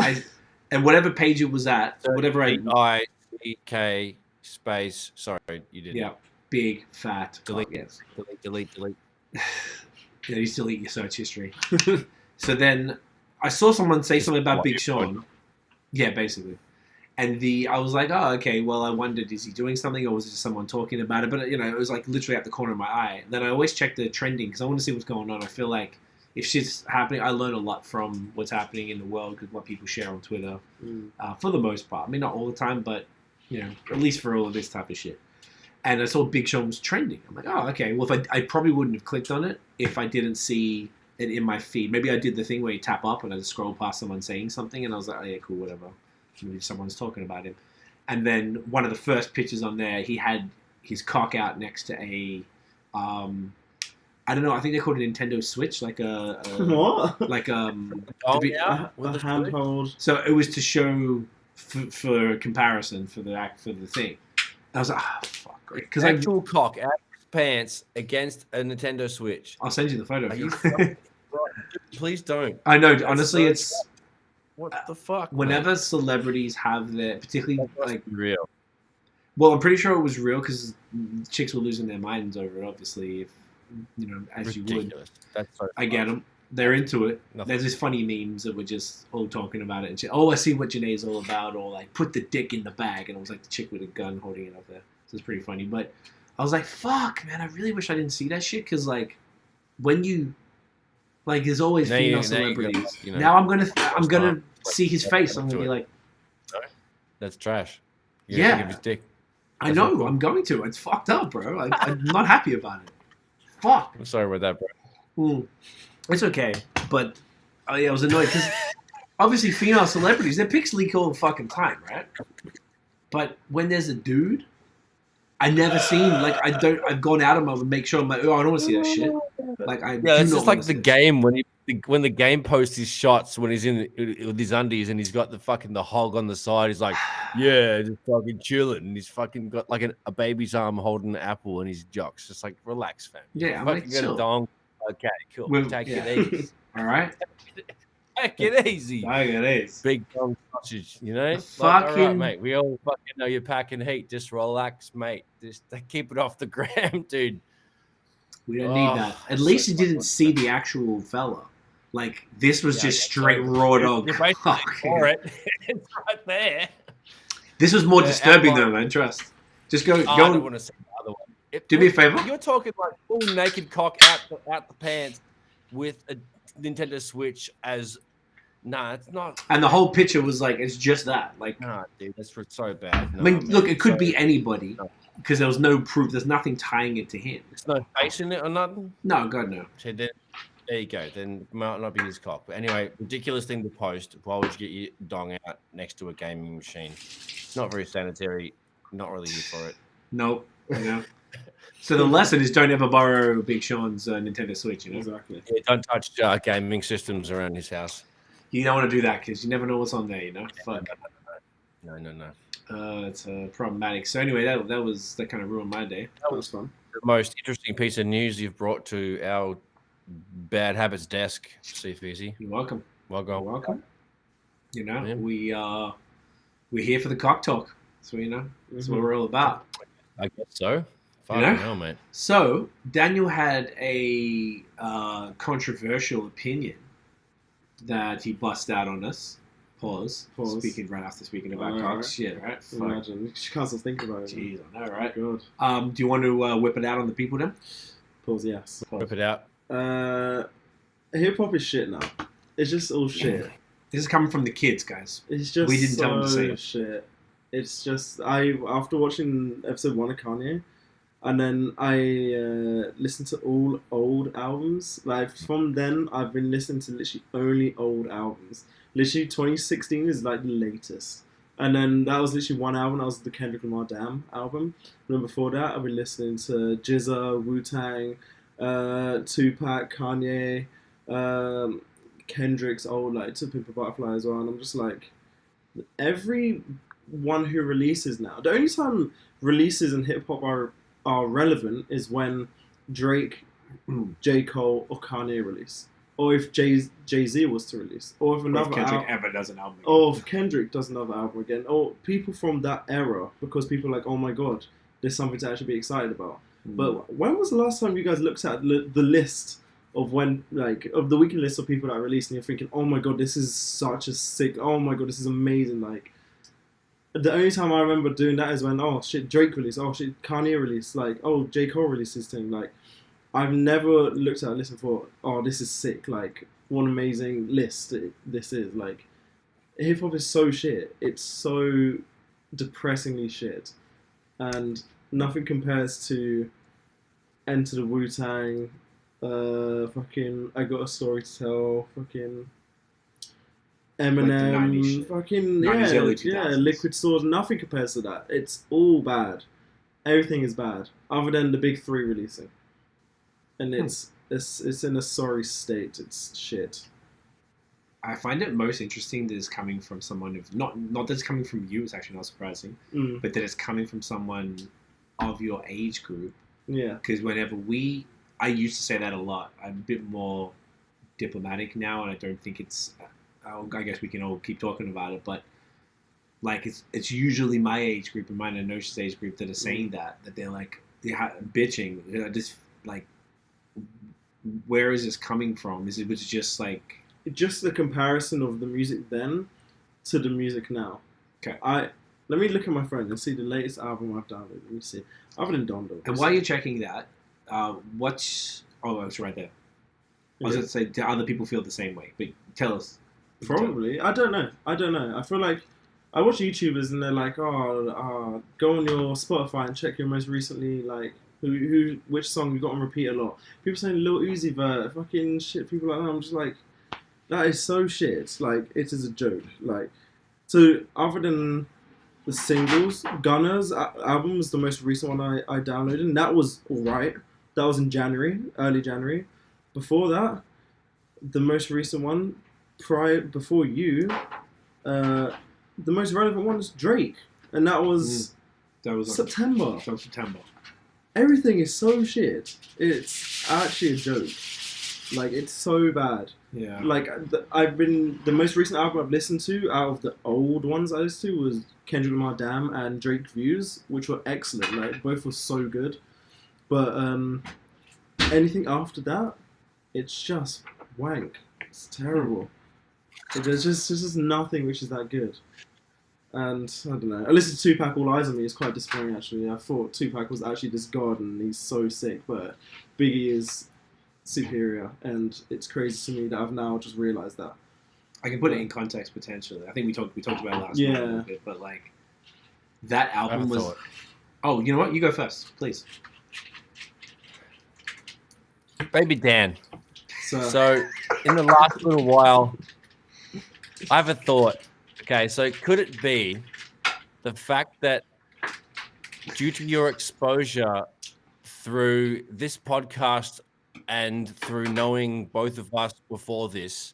and whatever page it was at, whatever I-C-K space... Sorry, you didn't. Yeah. Big, fat... Delete. Yes. Delete. You delete your search history. So then I saw someone say something about Big Sean. Yeah, basically. And I was like, oh, okay, well, I wondered, is he doing something or was it just someone talking about it? But, it was like literally at the corner of my eye. And then I always check the trending because I want to see what's going on. I feel like if shit's happening, I learn a lot from what's happening in the world because what people share on Twitter for the most part. I mean, not all the time, but, at least for all of this type of shit. And I saw Big Sean was trending. I'm like, oh, okay. Well, if I probably wouldn't have clicked on it if I didn't see it in my feed. Maybe I did the thing where you tap up and I just scroll past someone saying something and I was like, oh, yeah, cool, whatever. Maybe someone's talking about him. And then one of the first pictures on there, he had his cock out next to a, I don't know, I think they called it a Nintendo Switch, like a what? Like a handhold. So it was to show for comparison for the thing. I was like, oh, fuck. Because actual cock out of his pants against a Nintendo Switch. I'll send you the photo. Are you Please don't. I know, honestly, it's... What the fuck? Whenever celebrities have their... Particularly, like... Real. Well, I'm pretty sure it was real because chicks were losing their minds over it, obviously, if, as you would. That's so I get them. They're into it. Nothing. There's these funny memes that were just all talking about it and shit. Oh, I see what Janae's all about, or like, put the dick in the bag, and it was like the chick with a gun holding it up there. So it's pretty funny. But I was like, fuck, man, I really wish I didn't see that shit, because, like, when you... Like, there's always female celebrities. Now I'm gonna see his face. I'm gonna be like... That's trash. Yeah. Give his dick. I know. Cool. I'm going to. It's fucked up, bro. I'm not happy about it. Fuck. I'm sorry about that, bro. It's okay, but I was annoyed because obviously female celebrities, they're pixely cool all the fucking time, right? But when there's a dude, I never seen, like, I've gone out of my to make sure I'm like, oh, I don't want to see that shit. Like, it's just like the game when the game posts his shots when he's in with his undies and he's got the hog on the side. He's like, yeah, just fucking chilling. And he's fucking got like a baby's arm holding an apple and his jocks. Just like, relax, fam. Yeah, I'm fucking like, got a dong. Okay, cool. Take it easy. All right. Take it easy. Take it easy. Big dong sausage, you know? Fucking... all right, mate. We all fucking know you're packing heat. Just relax, mate. Just keep it off the gram, dude. We don't need that. At least you didn't see the actual fella. Like, this was just straight raw dog. You're basically for it. It's right there. This was more disturbing, though, man. Trust. Just go. I don't want to see the other one. Do me a favor. You're talking like full naked cock out the pants with a Nintendo Switch as. Nah, it's not. And the whole picture was like, it's just that. Like, nah, dude, that's so bad. No, I mean, look, it could be anybody because there was no proof. There's nothing tying it to him. There's no face in it or nothing? No, God, no. So then, there you go. Then it might not be his cock. But anyway, ridiculous thing to post. Why would you get your dong out next to a gaming machine? It's not very sanitary. Not really here for it. Nope. You know? So the lesson is don't ever borrow Big Sean's Nintendo Switch, you know? Exactly. Yeah, don't touch gaming systems around his house. You don't want to do that because you never know what's on there, you know? Fuck. No. It's problematic. So anyway, that kind of ruined my day. That was fun. The most interesting piece of news you've brought to our Bad Habits desk, Steve Easy. You're welcome. Welcome. You know, we're here for the cock talk. So, you know, that's what we're all about. I guess so. You know? Hell, mate. So, Daniel had a controversial opinion that he bust out on us. Pause. Speaking about cock shit, right? Imagine. She can't stop thinking about it. Jeez, I know, right? Oh, God. Do you want to whip it out on the people then? Pause, yes. Whip it out. Hip-hop is shit now. It's just all shit. Yeah. This is coming from the kids, guys. It's just we didn't tell them to say it. Shit. It's just, after watching episode 1 of Kanye, and then I listened to all old albums. Like, from then, I've been listening to literally only old albums. Literally, 2016 is, like, the latest. And then that was literally one album. That was the Kendrick Lamar Damn album. And then before that, I've been listening to GZA, Wu-Tang, Tupac, Kanye, Kendrick's old, like, To Pimp a Butterfly as well. And I'm just like, everyone who releases now, the only time releases in hip-hop are relevant is when Drake, J. Cole, or Kanye release. Or if Jay-Z was to release. Or if another Kendrick ever does an album again. Or if Kendrick does another album again. Or people from that era. Because people are like, oh my God, there's something to actually be excited about. But when was the last time you guys looked at the list of of the weekend list of people that are released and you're thinking, oh my God, this is such a sick, oh my God, this is amazing. Like, the only time I remember doing that is when, oh shit, Drake released, oh shit, Kanye released, like, oh, J. Cole released his thing. Like, I've never looked at a list and thought, oh, this is sick, like, what an amazing list this is. Like, hip-hop is so shit. It's so depressingly shit. And nothing compares to Enter the Wu-Tang, fucking I Got a Story to Tell, fucking Eminem, fucking Liquid Swords. Nothing compares to that. It's all bad. Everything is bad, other than the big three releasing, and it's in a sorry state. It's shit. I find it most interesting that it's coming from someone who's not that it's coming from you. It's actually not surprising, but that it's coming from someone of your age group. Yeah. Because whenever I used to say that a lot. I'm a bit more diplomatic now, and I don't think it's. I guess we can all keep talking about it, but like it's usually my age group and mine and Nosha's age group that are saying that they're like bitching. They're just like, where is this coming from? Was it just like just the comparison of the music then to the music now? Okay, let me look at my phone and see the latest album I've downloaded. Let me see. Other than Donda. And while you're checking that, it's right there. I was going to say, do other people feel the same way? But tell us. Probably. I don't know. I feel like I watch YouTubers and they're like, go on your Spotify and check your most recently, like, which song you got on repeat a lot. People saying Lil Uzi Vert, fucking shit, people like that. I'm just like, that is so shit. Like, it is a joke. Like, so other than the singles, Gunna's album was the most recent one I downloaded, and that was alright. That was in January, early January. Before that, the most recent one, before you, the most relevant one is Drake, and that was September. That was September. Everything is so shit. It's actually a joke. Like, it's so bad. Yeah. Like, the most recent album I've listened to out of the old ones I listened to was Kendrick Lamar Damn and Drake Views, which were excellent. Like, both were so good. But anything after that, it's just wank. It's terrible. There's just nothing which is that good. And I don't know. I listened to Tupac All Eyes on Me. It's quite disappointing, actually. I thought Tupac was actually this god and he's so sick, but Biggie is superior, and it's crazy to me that I've now just realised that. I can put it in context potentially. I think we talked about it last night a little bit, but like that album was. Oh, you know what? You go first, please. Baby Dan. So in the last little while, I have a thought. Okay, so could it be the fact that due to your exposure through this podcast and through knowing both of us before this,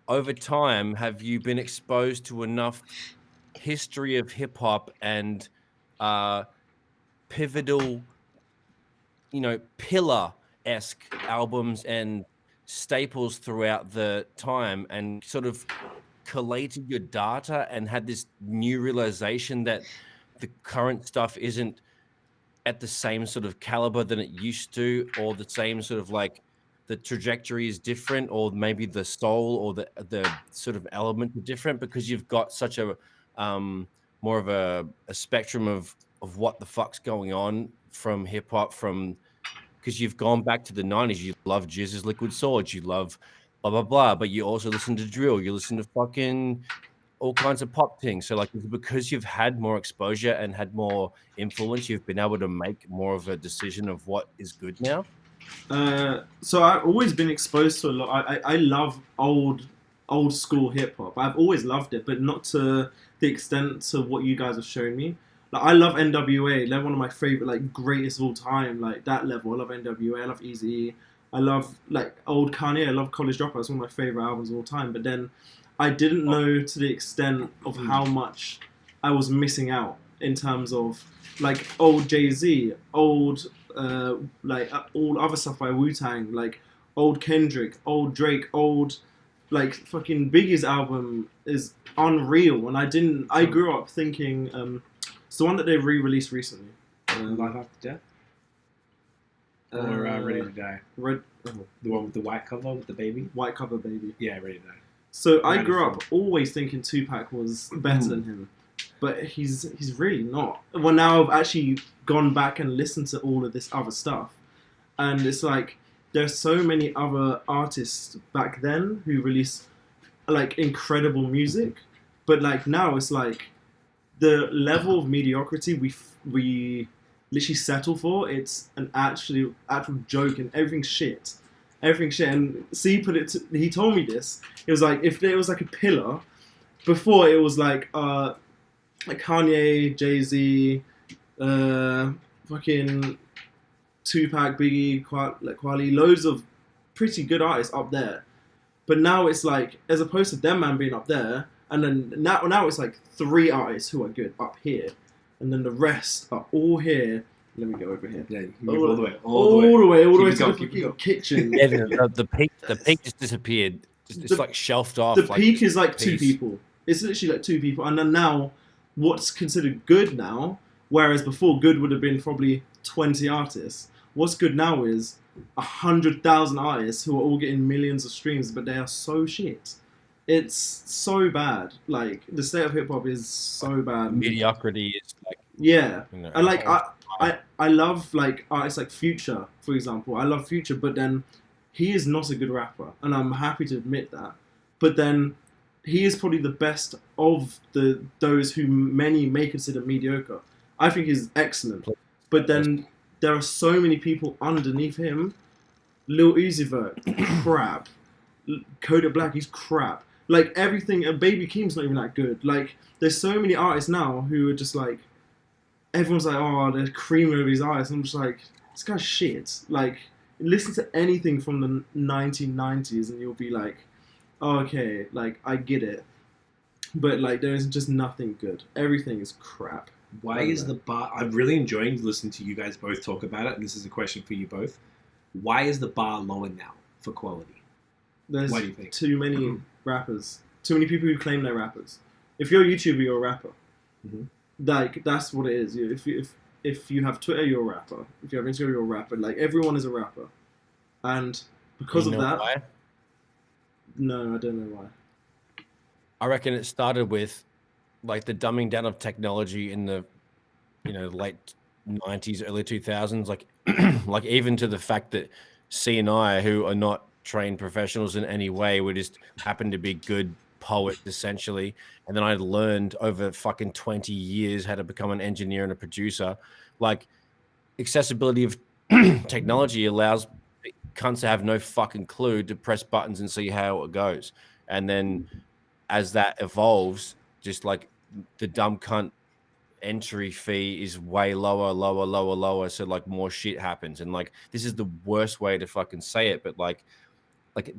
over time, have you been exposed to enough history of hip hop and pivotal, pillar-esque albums and staples throughout the time, and sort of collated your data and had this new realization that the current stuff isn't at the same sort of caliber than it used to, or the same sort of like the trajectory is different, or maybe the soul or the sort of element are different, because you've got such a more of a spectrum of what the fuck's going on from hip hop, because you've gone back to the 90s. You love Jizz's Liquid Swords, you love blah blah blah, but you also listen to drill, you listen to fucking all kinds of pop things. So like, because you've had more exposure and had more influence, you've been able to make more of a decision of what is good now? So I've always been exposed to a lot. I love old school hip hop. I've always loved it, but not to the extent to what you guys have shown me. Like, I love NWA. They're one of my favorite, like, greatest of all time. Like, that level. I love NWA. I love Eazy-E. I love, like, old Kanye. I love College Dropout. It's one of my favorite albums of all time. But then I didn't know to the extent of how much I was missing out in terms of, like, old Jay-Z, old, all other stuff by Wu-Tang, like, old Kendrick, old Drake, old, like, fucking Biggie's album is unreal. And I grew up thinking, it's the one that they re-released recently. Life After Death? Or Ready to Die? The one with the white cover with the baby? White cover baby. Yeah, Ready to Die. So I grew up always thinking Tupac was better than him, but he's really not. Well, now I've actually gone back and listened to all of this other stuff, and it's like there's so many other artists back then who released like incredible music, but like now it's like the level of mediocrity we literally settle for. It's an actual joke, and everything's shit. Everything shit. And C he told me this. It was like, if it was like a pillar, before it was like Kanye, Jay-Z, fucking Tupac, Biggie, Kweli, loads of pretty good artists up there. But now it's like, as opposed to them man being up there, and then now it's like 3 artists who are good up here, and then the rest are all here. Let me go over here. Yeah, all the way to the fucking kitchen. Yeah, the peak just disappeared. It's like shelved off. The peak is like 2 people. It's literally like 2 people. And then now, what's considered good now, whereas before good would have been probably 20 artists. What's good now is 100,000 artists who are all getting millions of streams, but they are so shit. It's so bad. Like, the state of hip hop is so bad. Mediocrity is like, yeah. And like I love like artists like Future, for example. I love Future, but then he is not a good rapper, and I'm happy to admit that. But then he is probably the best of those who many may consider mediocre. I think he's excellent. But then there are so many people underneath him. Lil Uzi Vert, crap. Kodak Black, he's crap. Like, everything, and Baby Keem's not even that good. Like, there's so many artists now who are just like, everyone's like, oh, they're creaming over these artists. I'm just like, this guy's shit. Like, listen to anything from the 1990s and you'll be like, oh, okay, like, I get it. But, like, there is just nothing good. Everything is crap. Why is the bar... I'm really enjoying listening to you guys both talk about it, and this is a question for you both. Why is the bar lower now for quality? There's Why do you think? too many rappers. Too many people who claim they're rappers. If you're a YouTuber, you're a rapper. Mm-hmm. Like, that's what it is. If you have Twitter, you're a rapper. If you have Instagram, you're a rapper. Like, everyone is a rapper. And because of that... Why? No, I don't know why. I reckon it started with like the dumbing down of technology in the, late 90s, early 2000s. Like, like even to the fact that C and I, who are not trained professionals in any way, we just happen to be good poets essentially. And then I learned over fucking 20 years how to become an engineer and a producer. Like, accessibility of technology allows cunts to have no fucking clue to press buttons and see how it goes. And then as that evolves, just like the dumb cunt entry fee is way lower. So like more shit happens. And like, this is the worst way to fucking say it, but like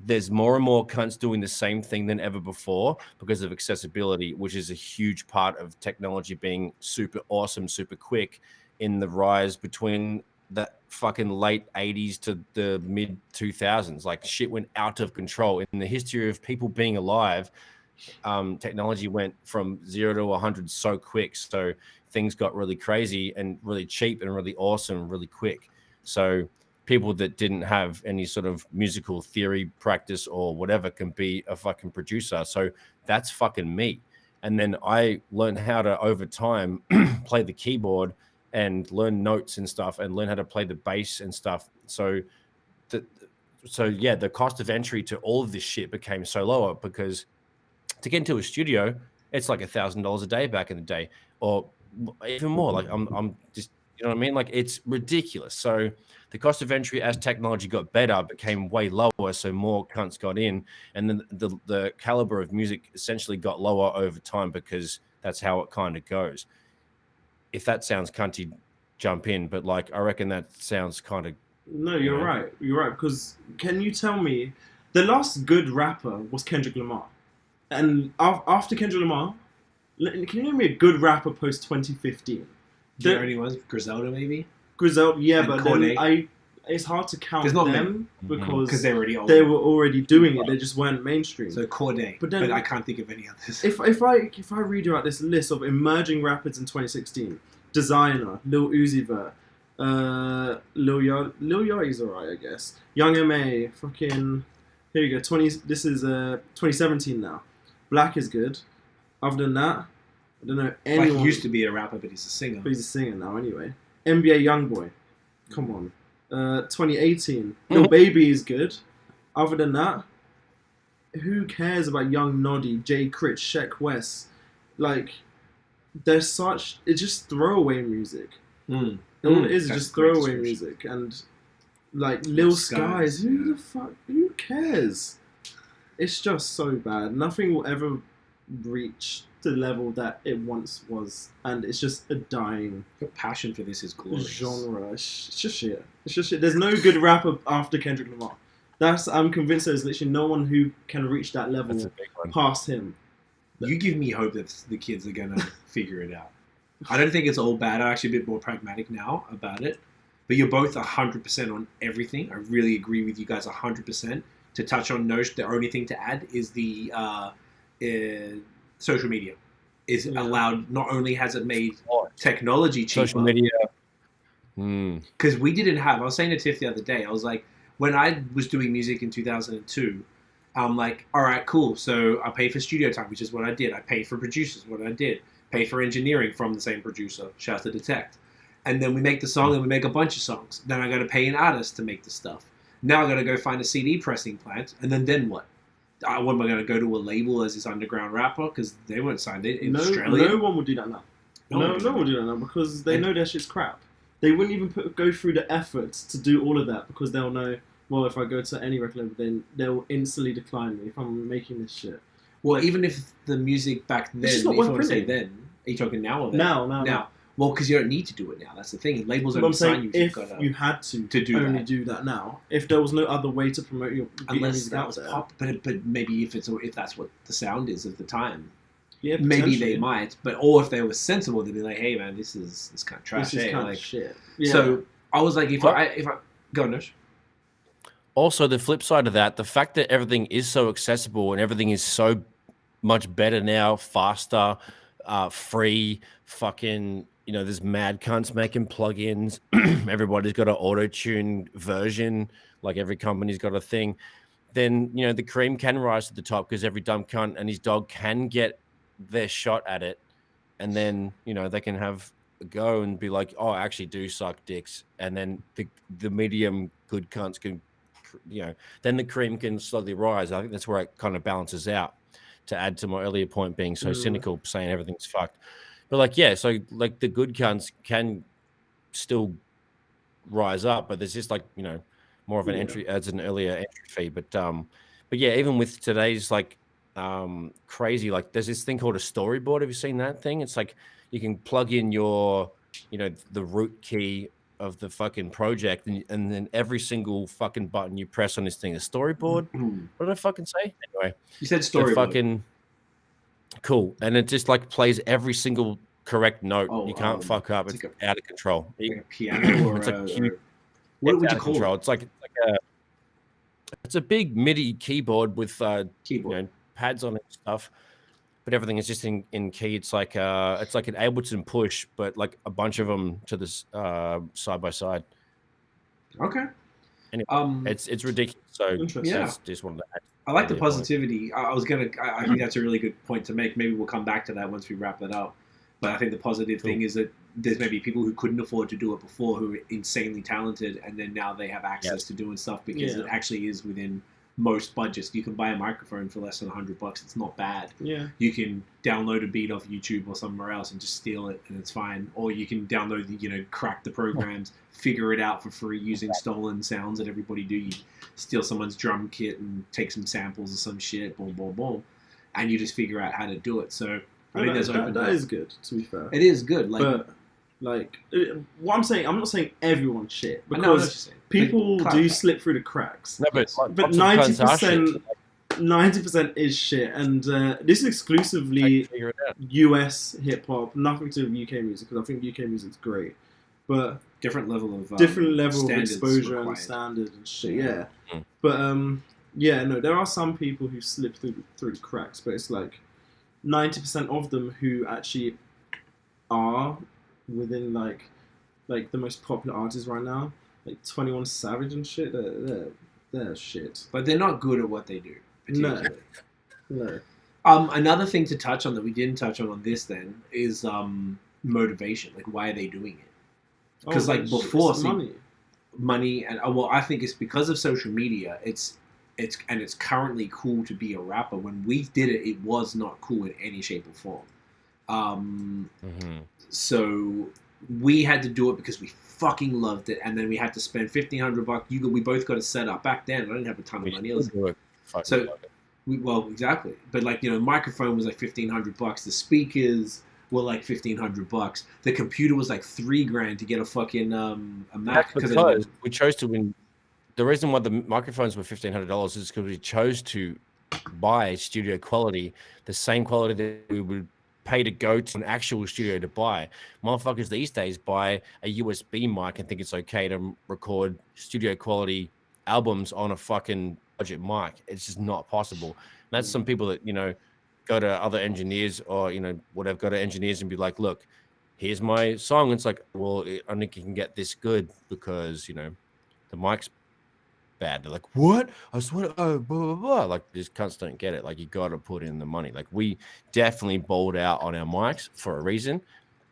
there's more and more cunts doing the same thing than ever before because of accessibility, which is a huge part of technology being super awesome, super quick in the rise between the fucking late 80s to the mid 2000s. Like, shit went out of control in the history of people being alive. Technology went from 0 to 100 so quick, so things got really crazy and really cheap and really awesome really quick. So people that didn't have any sort of musical theory practice or whatever can be a fucking producer. So that's fucking me. And then I learned how to, over time, play the keyboard and learn notes and stuff and learn how to play the bass and stuff. So the cost of entry to all of this shit became so lower because to get into a studio, it's like $1,000 a day back in the day, or even more. Like I'm just, you know what I mean? Like, it's ridiculous. So the cost of entry as technology got better became way lower, so more cunts got in, and then the caliber of music essentially got lower over time because that's how it kind of goes. If that sounds cunty, jump in, but like I reckon that sounds kind of... No, you're right. You're right, because can you tell me the last good rapper was Kendrick Lamar? And after Kendrick Lamar, can you name me a good rapper post 2015? The only ones, Griselda maybe. Griselda, yeah, and but Corday. then it's hard to count them because they were already doing it. They just weren't mainstream. So Corday, but I can't think of any others. If I read you out this list of emerging rappers in 2016, Designer, Lil Uzi Vert, Lil Yachty's alright, I guess. Young M.A, fucking here you go. This is 2017 now. Black is good. Other than that, I don't know anyone. Black used to be a rapper, but he's a singer. But he's a singer now, anyway. NBA Youngboy, come on. 2018, Lil Baby is good. Other than that, who cares about Young Noddy, Jay Critch, Sheck West? Like, it's just throwaway music. All it is just throwaway music. And, like, Lil Skies, who cares? It's just so bad. Nothing will ever reach the level that it once was, and it's just a dying... Your passion for this is glorious. Genre. It's just shit. There's no good rapper after Kendrick Lamar. I'm convinced there's literally no one who can reach that level past him. You give me hope that the kids are going to figure it out. I don't think it's all bad. I'm actually a bit more pragmatic now about it. But you're both 100% on everything. I really agree with you guys 100%. To touch on Nosh, the only thing to add is the social media is allowed. Not only has it made technology cheaper. Social media. Because we didn't have... I was saying to Tiff the other day, I was like, when I was doing music in 2002, I'm like, all right, cool. So I pay for studio time, which is what I did. I pay for producers, what I did. Pay for engineering from the same producer. Shout out to Detect. And then we make the song and we make a bunch of songs. Then I got to pay an artist to make the stuff. Now I got to go find a CD pressing plant. And then what? what am I going to go to a label as this underground rapper? Because they weren't signed in Australia. No one would do that now. No one would do that now because they know their shit's crap. They wouldn't even go through the efforts to do all of that because they'll know, well, if I go to any record label, then they'll instantly decline me if I'm making this shit. Well, even if the music back then, if you want to say then, are you talking now or then? Now. Well, because you don't need to do it now. That's the thing. Labels only sign you if you had to do that now. If there was no other way to promote your music out there. Pop, but maybe if that's what the sound is of the time. Yeah, maybe they might, or if they were sensible, they'd be like, "Hey, man, this is kind of trash." This is kind of shit. Yeah. So I was like, if I go on, Nush. Also, the flip side of that, the fact that everything is so accessible and everything is so much better now, faster, free, fucking, there's mad cunts making plugins. Everybody's got an auto-tune version, like every company's got a thing. Then, the cream can rise to the top because every dumb cunt and his dog can get their shot at it. And then, they can have a go and be like, oh, I actually do suck dicks. And then the medium good cunts can, then the cream can slowly rise. I think that's where it kind of balances out, to add to my earlier point being so cynical, saying everything's fucked. But so the good cunts can still rise up, but there's just more of an entry, as an earlier entry fee. But yeah, even with today's crazy, there's this thing called a storyboard. Have you seen that thing? It's you can plug in your, the root key of the fucking project, and then every single fucking button you press on this thing, a storyboard. What did I fucking say? Anyway, you said storyboard. Fucking cool, and it just plays every single correct note. You can't fuck up. It's out of control. Like a piano or what would you call it? It's a big MIDI keyboard with pads on it and stuff, but everything is just in key. It's like an Ableton push, but a bunch of them to this side by side. Okay. Anyway, it's ridiculous. So just wanted to add. I like the positivity. I think that's a really good point to make. Maybe we'll come back to that once we wrap that up. But I think the positive thing is that there's maybe people who couldn't afford to do it before who are insanely talented, and then now they have access to doing stuff because it actually is within most budgets. You can buy a microphone for less than $100. It's not bad. Yeah. You can download a beat off YouTube or somewhere else and just steal it, and it's fine. Or you can download crack the programs, figure it out for free using stolen sounds that everybody do. You steal someone's drum kit and take some samples or some shit, boom, boom, boom, and you just figure out how to do it. So I think that is good, to be fair. It is good. What I'm saying, I'm not saying everyone's shit, because people do slip through the cracks. No, but 90% is shit, and this is exclusively US hip hop, nothing to do with UK music, because I think UK music's great, but different level of exposure and standard and shit. Yeah, but there are some people who slip through the cracks, but it's 90% of them who actually are within the most popular artists right now, 21 Savage and shit. They're shit, but they're not good at what they do. No. Another thing to touch on that we didn't touch on this then is motivation. Why are they doing it? Because before, money, and I think it's because of social media. It's currently cool to be a rapper. When we did it, it was not cool in any shape or form. So we had to do it because we fucking loved it, and then we had to spend $1,500. We both got a setup. Back then, I didn't have a ton of money. Exactly. But microphone was $1,500. The speakers were $1,500. The computer was $3,000 to get a fucking a Mac. Because we chose to win. The reason why the microphones were $1,500 is because we chose to buy studio quality, the same quality that we would pay to go to an actual studio to buy. Motherfuckers these days buy a USB mic and think it's okay to record studio quality albums on a fucking budget mic. It's just not possible. And that's some people that, go to other engineers or, whatever, go to engineers and be like, look, here's my song. It's well, I think you can get this good because, the mic's bad. They're like, what? I swear, blah, blah, blah. These cunts don't get it. You got to put in the money. We definitely bowled out on our mics for a reason.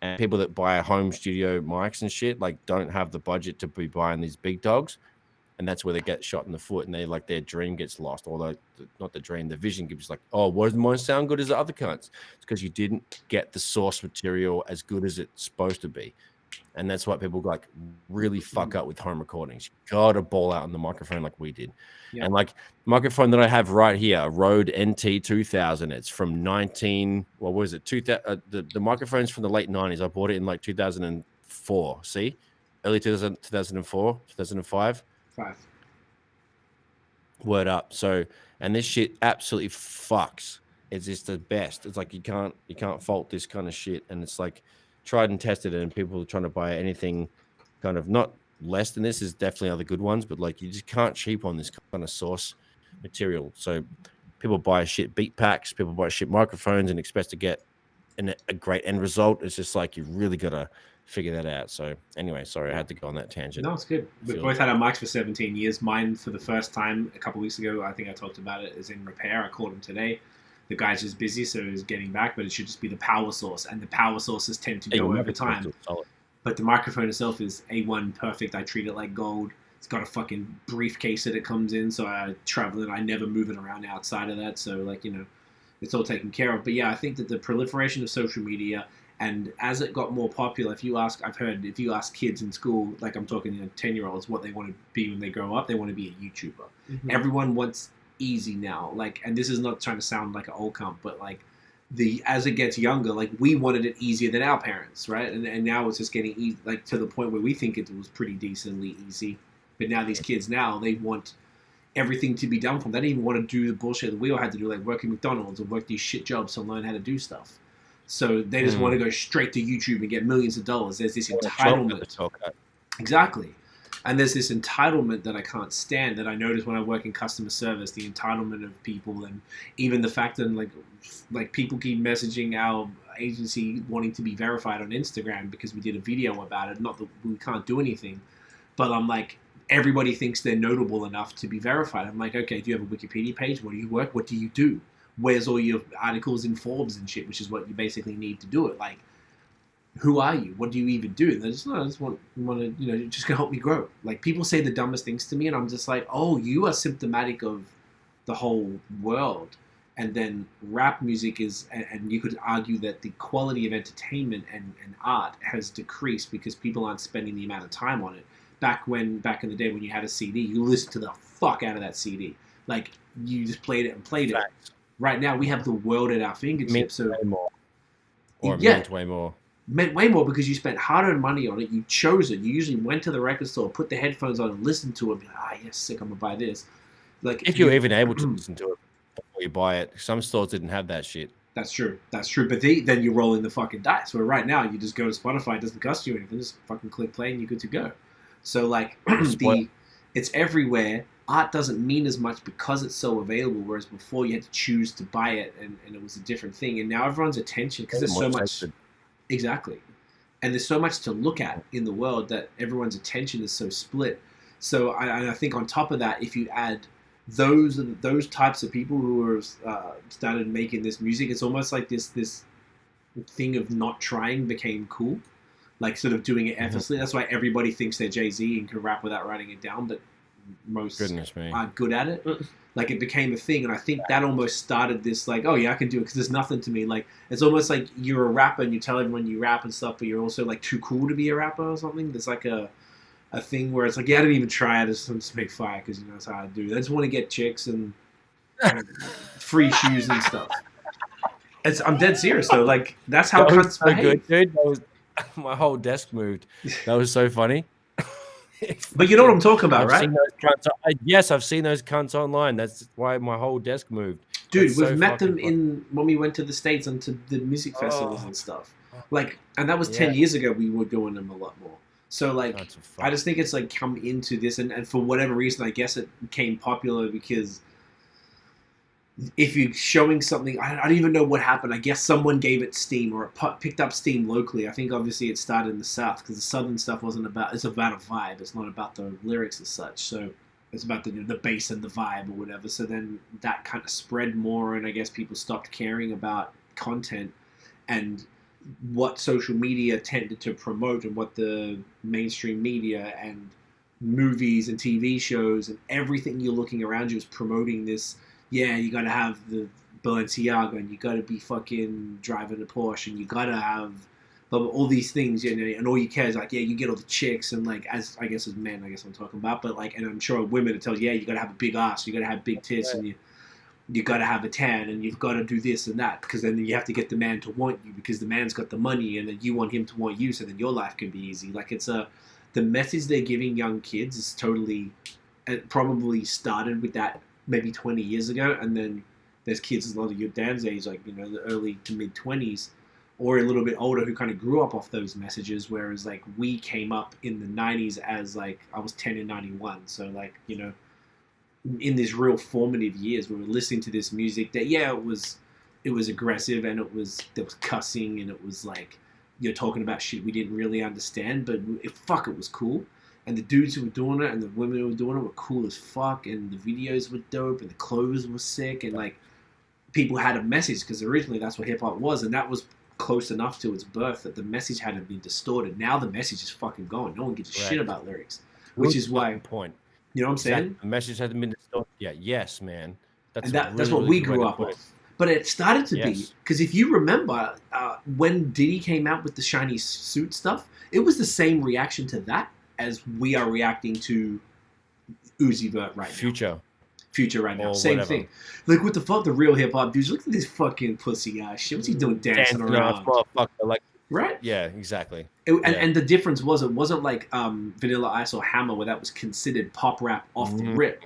And people that buy home studio mics and shit, don't have the budget to be buying these big dogs. and that's where they get shot in the foot, and they like their dream gets lost, or not the dream, the vision gives like, oh, why doesn't mine sound good as the other cunts? It's because you didn't get the source material as good as it's supposed to be. And that's why people like really fuck up with home recordings. You gotta ball out on the microphone like we did. Yep. And like the microphone that I have right here, a Rode NT2000. It's from 19. What was it? The microphone's from the late 90s. I bought it in like 2004. See, early 2004, 2005. 5. Word up. So, and this shit absolutely fucks. It's just the best. It's like you can't fault this kind of shit, and it's like tried and tested, and people are trying to buy anything kind of not less than this. Is definitely other good ones, but like you just can't cheap on this kind of source material. So people buy shit beat packs, people buy shit microphones and expect to get a great end result. It's just like you really gotta figure that out. So anyway, sorry, I had to go on that tangent. No, it's good. We've both had our mics for 17 years. Mine for the first time a couple weeks ago, I think I talked about it, is in repair. I called him today. The guy's just busy, so he's getting back, but it should just be the power source, and the power sources tend to go over time. But the microphone itself is A1 perfect. I treat it like gold. It's got a fucking briefcase that it comes in, so I travel it. I never move it around outside of that, so like, you know, it's all taken care of. But yeah, I think that the proliferation of social media, and as it got more popular, if you ask kids in school, like I'm talking, 10-year-olds, what they want to be when they grow up, they want to be a YouTuber. Mm-hmm. Everyone wants easy now, like, and this is not trying to sound like an old cunt, but like as it gets younger, like we wanted it easier than our parents, right? And now it's just getting like to the point where we think it was pretty decently easy, but now these kids now, they want everything to be done for them. They don't even want to do the bullshit that we all had to do, like work at McDonald's or work these shit jobs to learn how to do stuff. So they just want to go straight to YouTube and get millions of dollars. There's this entitlement. Exactly. And there's this entitlement that I can't stand, that I notice when I work in customer service, the entitlement of people, and even the fact that like people keep messaging our agency wanting to be verified on Instagram because we did a video about it. Not that we can't do anything, but I'm like, everybody thinks they're notable enough to be verified. I'm like, okay, do you have a Wikipedia page? Where do you work? What do you do? Where's all your articles in Forbes and shit, which is what you basically need to do it. Like, who are you? What do you even do? And I just want to, just gonna help me grow. Like, people say the dumbest things to me, and I'm just like, oh, you are symptomatic of the whole world. And then rap music is, and you could argue that the quality of entertainment and art has decreased because people aren't spending the amount of time on it. Back in the day when you had a CD, you listened to the fuck out of that CD. Like, you just played it and played it. Right now, we have the world at our fingertips. So way more. Or meant way more. Meant way more because you spent hard-earned money on it. You chose it. You usually went to the record store, put the headphones on, and listened to it. And be like, yes, sick, I'm gonna buy this. Like, if you're even able to listen to it before you buy it, some stores didn't have that shit. That's true. But then you're rolling the fucking dice. Where right now, you just go to Spotify. It doesn't cost you anything. Just fucking click play, and you're good to go. So like, it's everywhere. Art doesn't mean as much because it's so available, whereas before you had to choose to buy it, and it was a different thing. And now everyone's attention, because there's so much. Exactly. And there's so much to look at in the world that everyone's attention is so split. So I think on top of that, if you add those types of people who are started making this music, it's almost like this thing of not trying became cool. Like, sort of doing it effortlessly. That's why everybody thinks they're Jay-Z and can rap without writing it down, but most aren't good at it. Like, it became a thing, and I think that almost started this, like, oh yeah, I can do it because there's nothing to me. Like, it's almost like you're a rapper and you tell everyone you rap and stuff, but you're also like too cool to be a rapper or something. There's like a thing where it's like, yeah, I didn't even try. I just make fire because that's how I do. I just want to get chicks and free shoes and stuff. I'm dead serious though. Like, that's how cunts behave. Good, dude. My whole desk moved. That was so funny. But you know what I'm talking about, right? Yes, I've seen those cunts online. That's why my whole desk moved. Dude, we've met them when we went to the States and to the music festivals and stuff. Like, and that was 10 years ago. We were doing them a lot more. So like, I just think it's like come into this, and for whatever reason, I guess it became popular because if you're showing something, I don't even know what happened. I guess someone gave it steam, or it picked up steam locally. I think obviously it started in the South because the Southern stuff it's about a vibe. It's not about the lyrics as such. So it's about the bass and the vibe or whatever. So then that kind of spread more, and I guess people stopped caring about content and what social media tended to promote and what the mainstream media and movies and TV shows and everything you're looking around you is promoting this. Yeah, you got to have the Balenciaga, and you got to be fucking driving a Porsche, and you got to have all these things, you know, and all you care is like, yeah, you get all the chicks, and like, as I guess as men, I guess I'm talking about, but like, and I'm sure women it tells you, yeah, you got to have a big ass, you got to have big tits, and you got to have a tan, and you've got to do this and that, because then you have to get the man to want you, because the man's got the money, and then you want him to want you, so then your life can be easy. Like, it's the message they're giving young kids is totally, it probably started with that maybe 20 years ago, and then there's kids a lot of your dad's age, like, you know, the early to mid 20s, or a little bit older, who kind of grew up off those messages, whereas like we came up in the 90s as like, I was 10 in 91, so like, you know, in these real formative years, we were listening to this music that, yeah, it was aggressive, and there was cussing, and it was like, you're talking about shit we didn't really understand, but it was cool. And the dudes who were doing it and the women who were doing it were cool as fuck, and the videos were dope, and the clothes were sick, and like, people had a message, because originally that's what hip-hop was, and that was close enough to its birth that the message hadn't been distorted. Now the message is fucking gone. No one gives a shit about lyrics, which is why. Point. You know what I'm saying? The message hasn't been distorted. Yeah. Yes, man. That's what we grew up with. But it started to be, because if you remember, when Diddy came out with the shiny suit stuff, it was the same reaction to that as we are reacting to Uzi Vert right now. Future right now. Or Same whatever. thing. Like, what the fuck, the real hip hop dudes, look at this fucking pussy ass shit. What's he doing dancing around? Like, right? Yeah, exactly. And the difference was, it wasn't like Vanilla Ice or Hammer, where that was considered pop rap off the rip.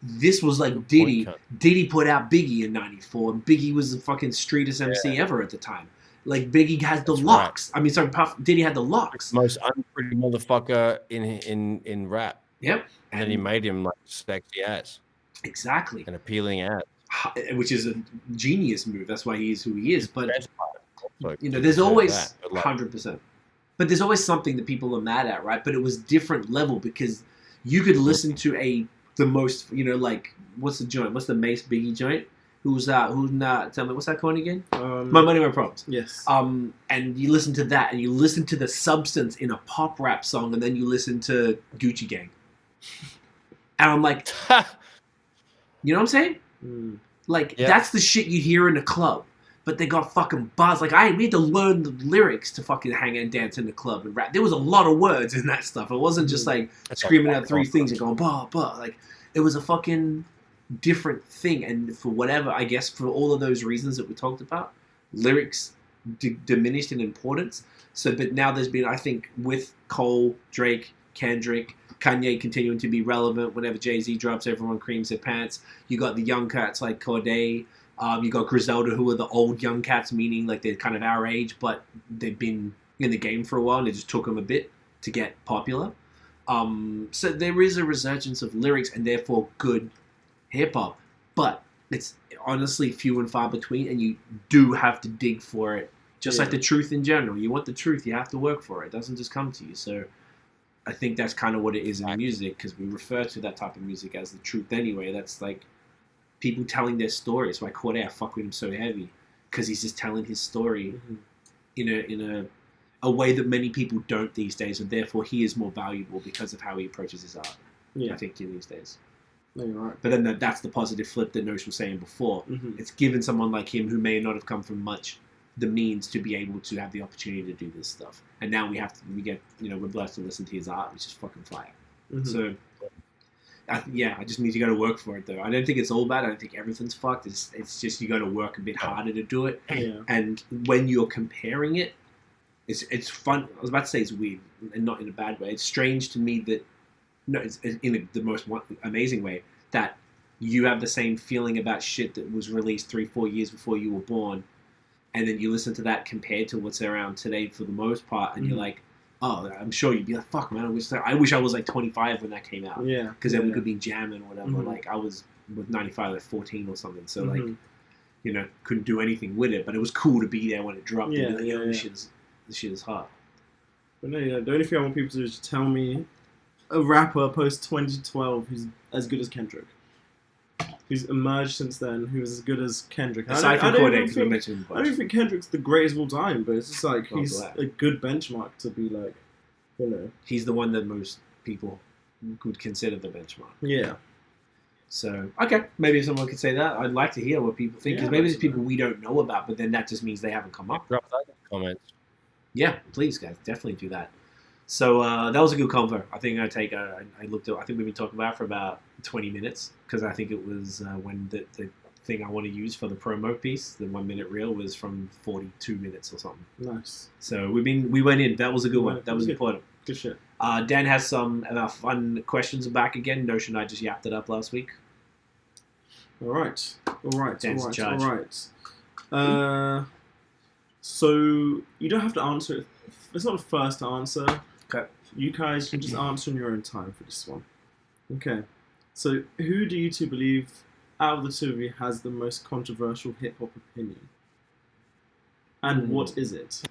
This was like Diddy. Diddy put out Biggie in 94, and Biggie was the fucking streetest MC ever at the time. Like, Biggie has the locks. Right. I mean, sorry, Diddy had the locks. Most unpretty motherfucker in rap. Yep. And then he made him like sexy ass. Exactly. An appealing ass. Which is a genius move. That's why he is who he is. But, you know, there's always 100%. But there's always something that people are mad at, right? But it was different level, because you could listen to the most, you know, like, what's the joint? What's the Mace Biggie joint? Who's not? Tell me, what's that called again? My Money, My Problems. Yes. And you listen to that, and you listen to the substance in a pop rap song, and then you listen to Gucci Gang. And I'm like, you know what I'm saying? Like, that's the shit you hear in a club. But they got fucking bars. Like, we had to learn the lyrics to fucking hang and dance in the club and rap. There was a lot of words in that stuff. It wasn't just like screaming out three things and going, bah, bah. Like, it was a fucking different thing. And for whatever, I guess, for all of those reasons that we talked about, lyrics diminished in importance. So, but now there's been, I think, with Cole, Drake, Kendrick, Kanye continuing to be relevant. Whenever Jay-Z drops, everyone creams their pants. You got the young cats like Cordae. You got Griselda, who are the old young cats, meaning like they're kind of our age, but they've been in the game for a while, and it just took them a bit to get popular. So there is a resurgence of lyrics, and therefore good hip-hop. But it's honestly few and far between, and you do have to dig for it. Just like the truth in general. You want the truth, you have to work for it. It doesn't just come to you. So I think that's kind of what it is in music, because we refer to that type of music as the truth anyway. That's like people telling their stories. Why Cordae, I fuck with him so heavy, because he's just telling his story in a way that many people don't these days, and therefore he is more valuable because of how he approaches his art. I think in these days. No, you're right. But then that's the positive flip that Nosh was saying before. It's given someone like him, who may not have come from much, the means to be able to have the opportunity to do this stuff. And now we're blessed to listen to his art, which is fucking fire. So, I just mean you got to work for it, though. I don't think it's all bad. I don't think everything's fucked. It's just you got to work a bit harder to do it. And when you're comparing it, it's fun. I was about to say it's weird, and not in a bad way. It's strange to me that, it's in the most amazing way, that you have the same feeling about shit that was released 3-4 years before you were born, and then you listen to that compared to what's around today for the most part, and you're like, oh, I'm sure you'd be like, fuck, man, I wish I was like 25 when that came out. Because then we could be jamming or whatever. Like, I was with 95, like 14 or something. So, like, you know, couldn't do anything with it. But it was cool to be there when it dropped. This shit is hot. But no, the only thing I want people to do is tell me a rapper post 2012 who's as good as Kendrick. Who's emerged since then, who is as good as Kendrick. Aside from Cordae, because we mentioned him. I don't think Kendrick's the greatest of all time, but it's just like he's a good benchmark to be like, you know. He's the one that most people would consider the benchmark. Yeah. So, okay, maybe someone could say that. I'd like to hear what people think, because maybe there's people we don't know about, but then that just means they haven't come up. Drop that in the comments. Yeah, please, guys, definitely do that. So that was a good convo. I think I looked at. I think we've been talking about it for about 20 minutes, because I think it was when the thing I want to use for the promo piece, the 1 minute reel, was from 42 minutes or something. Nice. So we went in. That was a good one. That was good. important. Good shit. Dan has some fun questions back again. Notion I just yapped it up last week. All right. Dan's in charge. All right. So you don't have to answer it. It's not the first to answer. Okay. You guys can just answer in your own time for this one. Okay. So who do you two believe out of the two of you has the most controversial hip hop opinion? And what is it?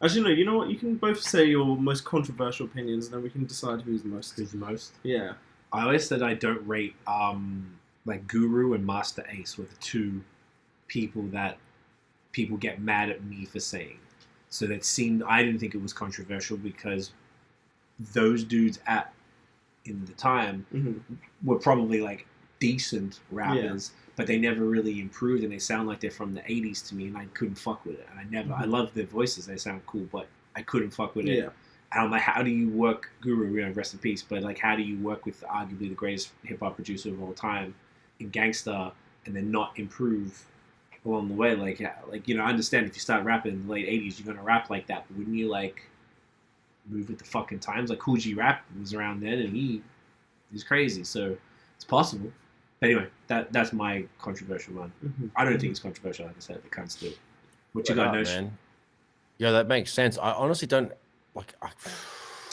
Actually, no. You know what? You can both say your most controversial opinions, and then we can decide who's the most. Who's the most? Yeah. I always said I don't rate like Guru and Master Ace were the two people that people get mad at me for saying. So I didn't think it was controversial, because those dudes in the time were probably like decent rappers, but they never really improved, and they sound like they're from the 80s to me, and I couldn't fuck with it. And I love their voices, they sound cool, but I couldn't fuck with it. And I'm like, how do you work Guru, rest in peace, but like, how do you work with arguably the greatest hip-hop producer of all time in Gangsta, and then not improve along the way? Like, I understand if you start rapping in the late 80s, you're gonna rap like that, but wouldn't you like move with the fucking times? Like, Cool G Rap was around then, and he's crazy, so it's possible. But anyway, that's my controversial one. I don't think it's controversial, like I said, the cunts do. What you got, Nosh? Yeah, that makes sense. I honestly don't like.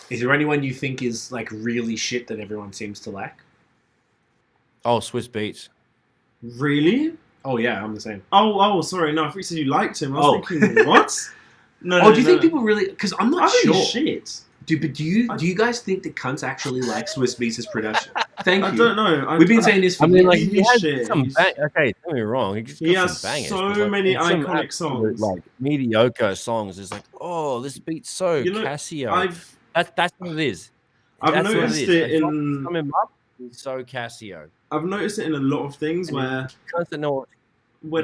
Is there anyone you think is like really shit that everyone seems to lack? Oh, Swiss Beats. Really? Oh yeah, I'm the same. Oh, sorry. No, I thought you said you liked him. I was thinking, what? No. Do you think people really? Because I'm not sure. Shit. But do you guys think the cunts actually like Swiss Beats' production? Thank you. I don't know. We've been saying this for years. Like, he has some okay, don't get me wrong. He has so many iconic songs. Like mediocre songs. It's like, oh, this beat's so Casio. That's what it is. I've noticed it in coming up. It's so Casio. I've noticed it in a lot of things where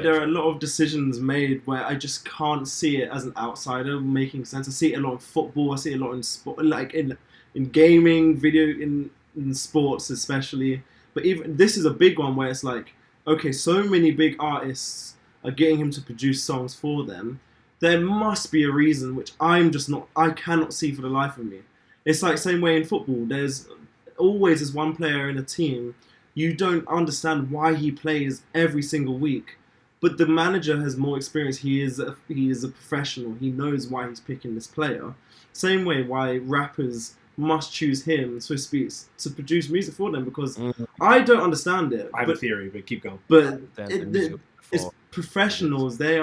there are a lot of decisions made where I just can't see it as an outsider making sense. I see it a lot in football. I see it a lot in sport, like in gaming, in sports especially. But even this is a big one where it's like, okay, so many big artists are getting him to produce songs for them. There must be a reason, which I cannot see for the life of me. It's like same way in football. There's always one player in a team. You don't understand why he plays every single week. But the manager has more experience. He is a professional. He knows why he's picking this player. Same way why rappers must choose him, Swiss Beats, to produce music for them, because I don't understand it. I have a theory, but keep going. But it's professionals. They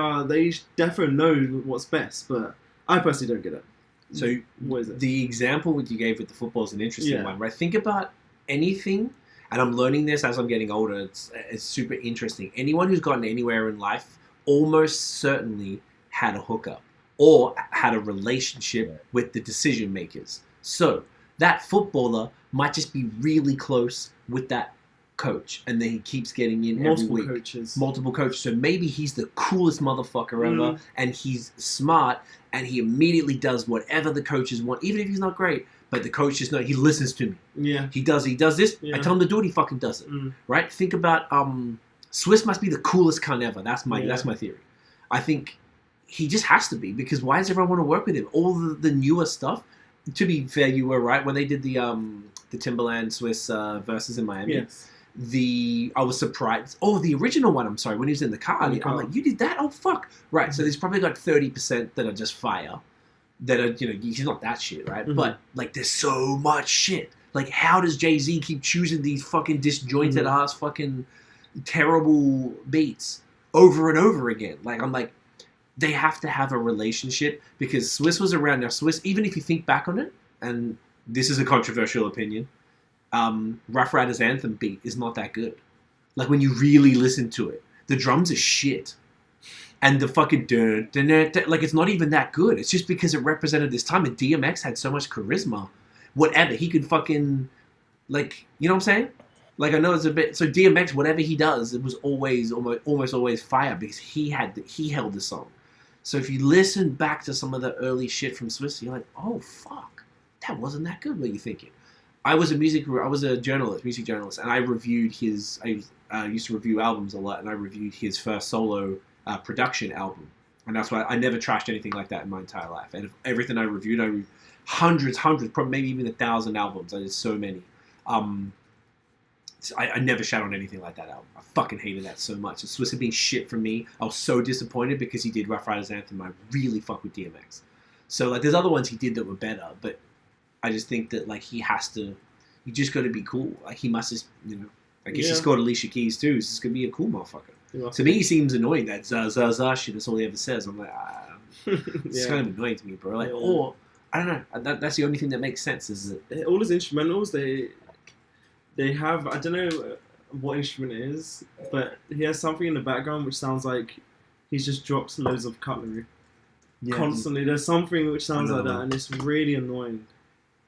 definitely know what's best. But I personally don't get it. So what is it? The example that you gave with the football is an interesting one, right? Think about anything. And I'm learning this as I'm getting older. It's super interesting. Anyone who's gotten anywhere in life almost certainly had a hookup or had a relationship with the decision makers. So that footballer might just be really close with that coach, and then he keeps getting in every week. Multiple coaches. So maybe he's the coolest motherfucker ever, and he's smart, and he immediately does whatever the coaches want, even if he's not great. But the coach just knows, he listens to me. Yeah. He does this. Yeah. I tell him to do it, he fucking does it. Right? Think about Swiss must be the coolest cunt ever. That's my theory. I think he just has to be, because why does everyone want to work with him? All the newer stuff. To be fair, you were right when they did the Timberland Swiss verses in Miami. Yes. I was surprised. Oh, the original one. I'm sorry, when he was in the car. I'm like, you did that? Oh fuck! Right. So there's probably like 30% that are just fire. That are, he's not that shit, right? But like, there's so much shit. Like, how does Jay-Z keep choosing these fucking disjointed ass fucking terrible beats over and over again? Like, I'm like, they have to have a relationship, because Swiss was around. Now, Swiss, even if you think back on it, and this is a controversial opinion, Rough Riders Anthem beat is not that good. Like, when you really listen to it, the drums are shit. And the fucking like, it's not even that good. It's just because it represented this time, and DMX had so much charisma. Whatever, he could fucking Like, you know what I'm saying? Like, I know it's a bit... So DMX, whatever he does, it was always, almost always fire because he held the song. So if you listen back to some of the early shit from Swiss, you're like, oh, fuck. That wasn't that good, what you thinking? I was a music journalist, and I reviewed his... I used to review albums a lot, and I reviewed his first solo production album. And that's why I never trashed anything like that in my entire life. And everything I reviewed hundreds, probably maybe even 1,000 albums. I did so many. I never shat on anything like that album. I fucking hated that so much. Swiss had been shit for me. I was so disappointed because he did Rough Riders Anthem. I really fuck with DMX. So like, there's other ones he did that were better, but I just think that like you just got to be cool. Like he must just, I guess he scored Alicia Keys too. So he's gonna be a cool motherfucker. To me, he seems annoying. That za shit. That's all he ever says. I'm like, it's kind of annoying to me, bro. Like, or I don't know. That's the only thing that makes sense. Is that all his instrumentals they have, I don't know what instrument it is, but he has something in the background which sounds like he's just dropped loads of cutlery. Yeah, constantly. There's something which sounds like that, and it's really annoying.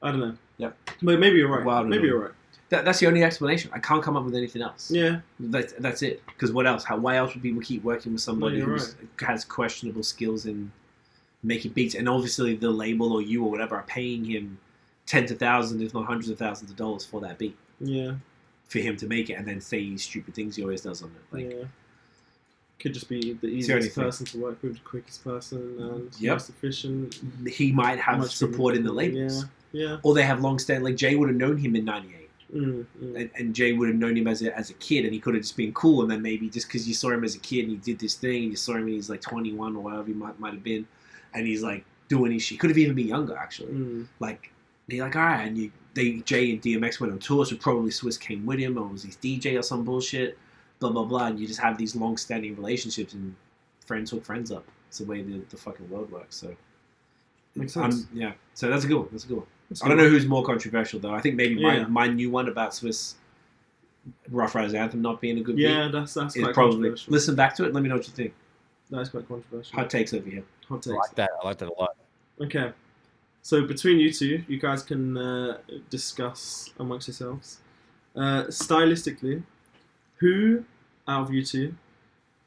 I don't know. Yeah. But maybe you're right. Maybe you're right. That's the only explanation. I can't come up with anything else. Yeah. That's it. Because what else? Why else would people keep working with somebody who has questionable skills in making beats? And obviously the label or you or whatever are paying him tens of thousands, if not hundreds of thousands of dollars for that beat. Yeah. For him to make it and then say stupid things he always does on it. Like, could just be the easiest person to work with, the quickest person, and most efficient. He might have support in the labels. Yeah. Or they have long-standing... Like, Jay would have known him in 98. And Jay would have known him as a kid, and he could have just been cool, and then maybe just because you saw him as a kid and he did this thing, and you saw him when he's like 21 or whatever he might have been, and he's like doing his shit. Could have even been younger, actually. Like, they're like, all right, and Jay and DMX went on tour, so probably Swiss came with him, or was his DJ or some bullshit, blah, blah, blah, and you just have these long-standing relationships, and friends hook friends up. It's the way the fucking world works, so... Makes sense. So that's a good one. I don't know who's more controversial, though. I think maybe my new one about Swiss Rough Riders Anthem not being a good beat. Yeah, that's quite probably controversial. Listen back to it and let me know what you think. That's quite controversial. Hot takes over here. Hot takes. I like that a lot. Okay. So between you two, you guys can discuss amongst yourselves. Stylistically, who out of you two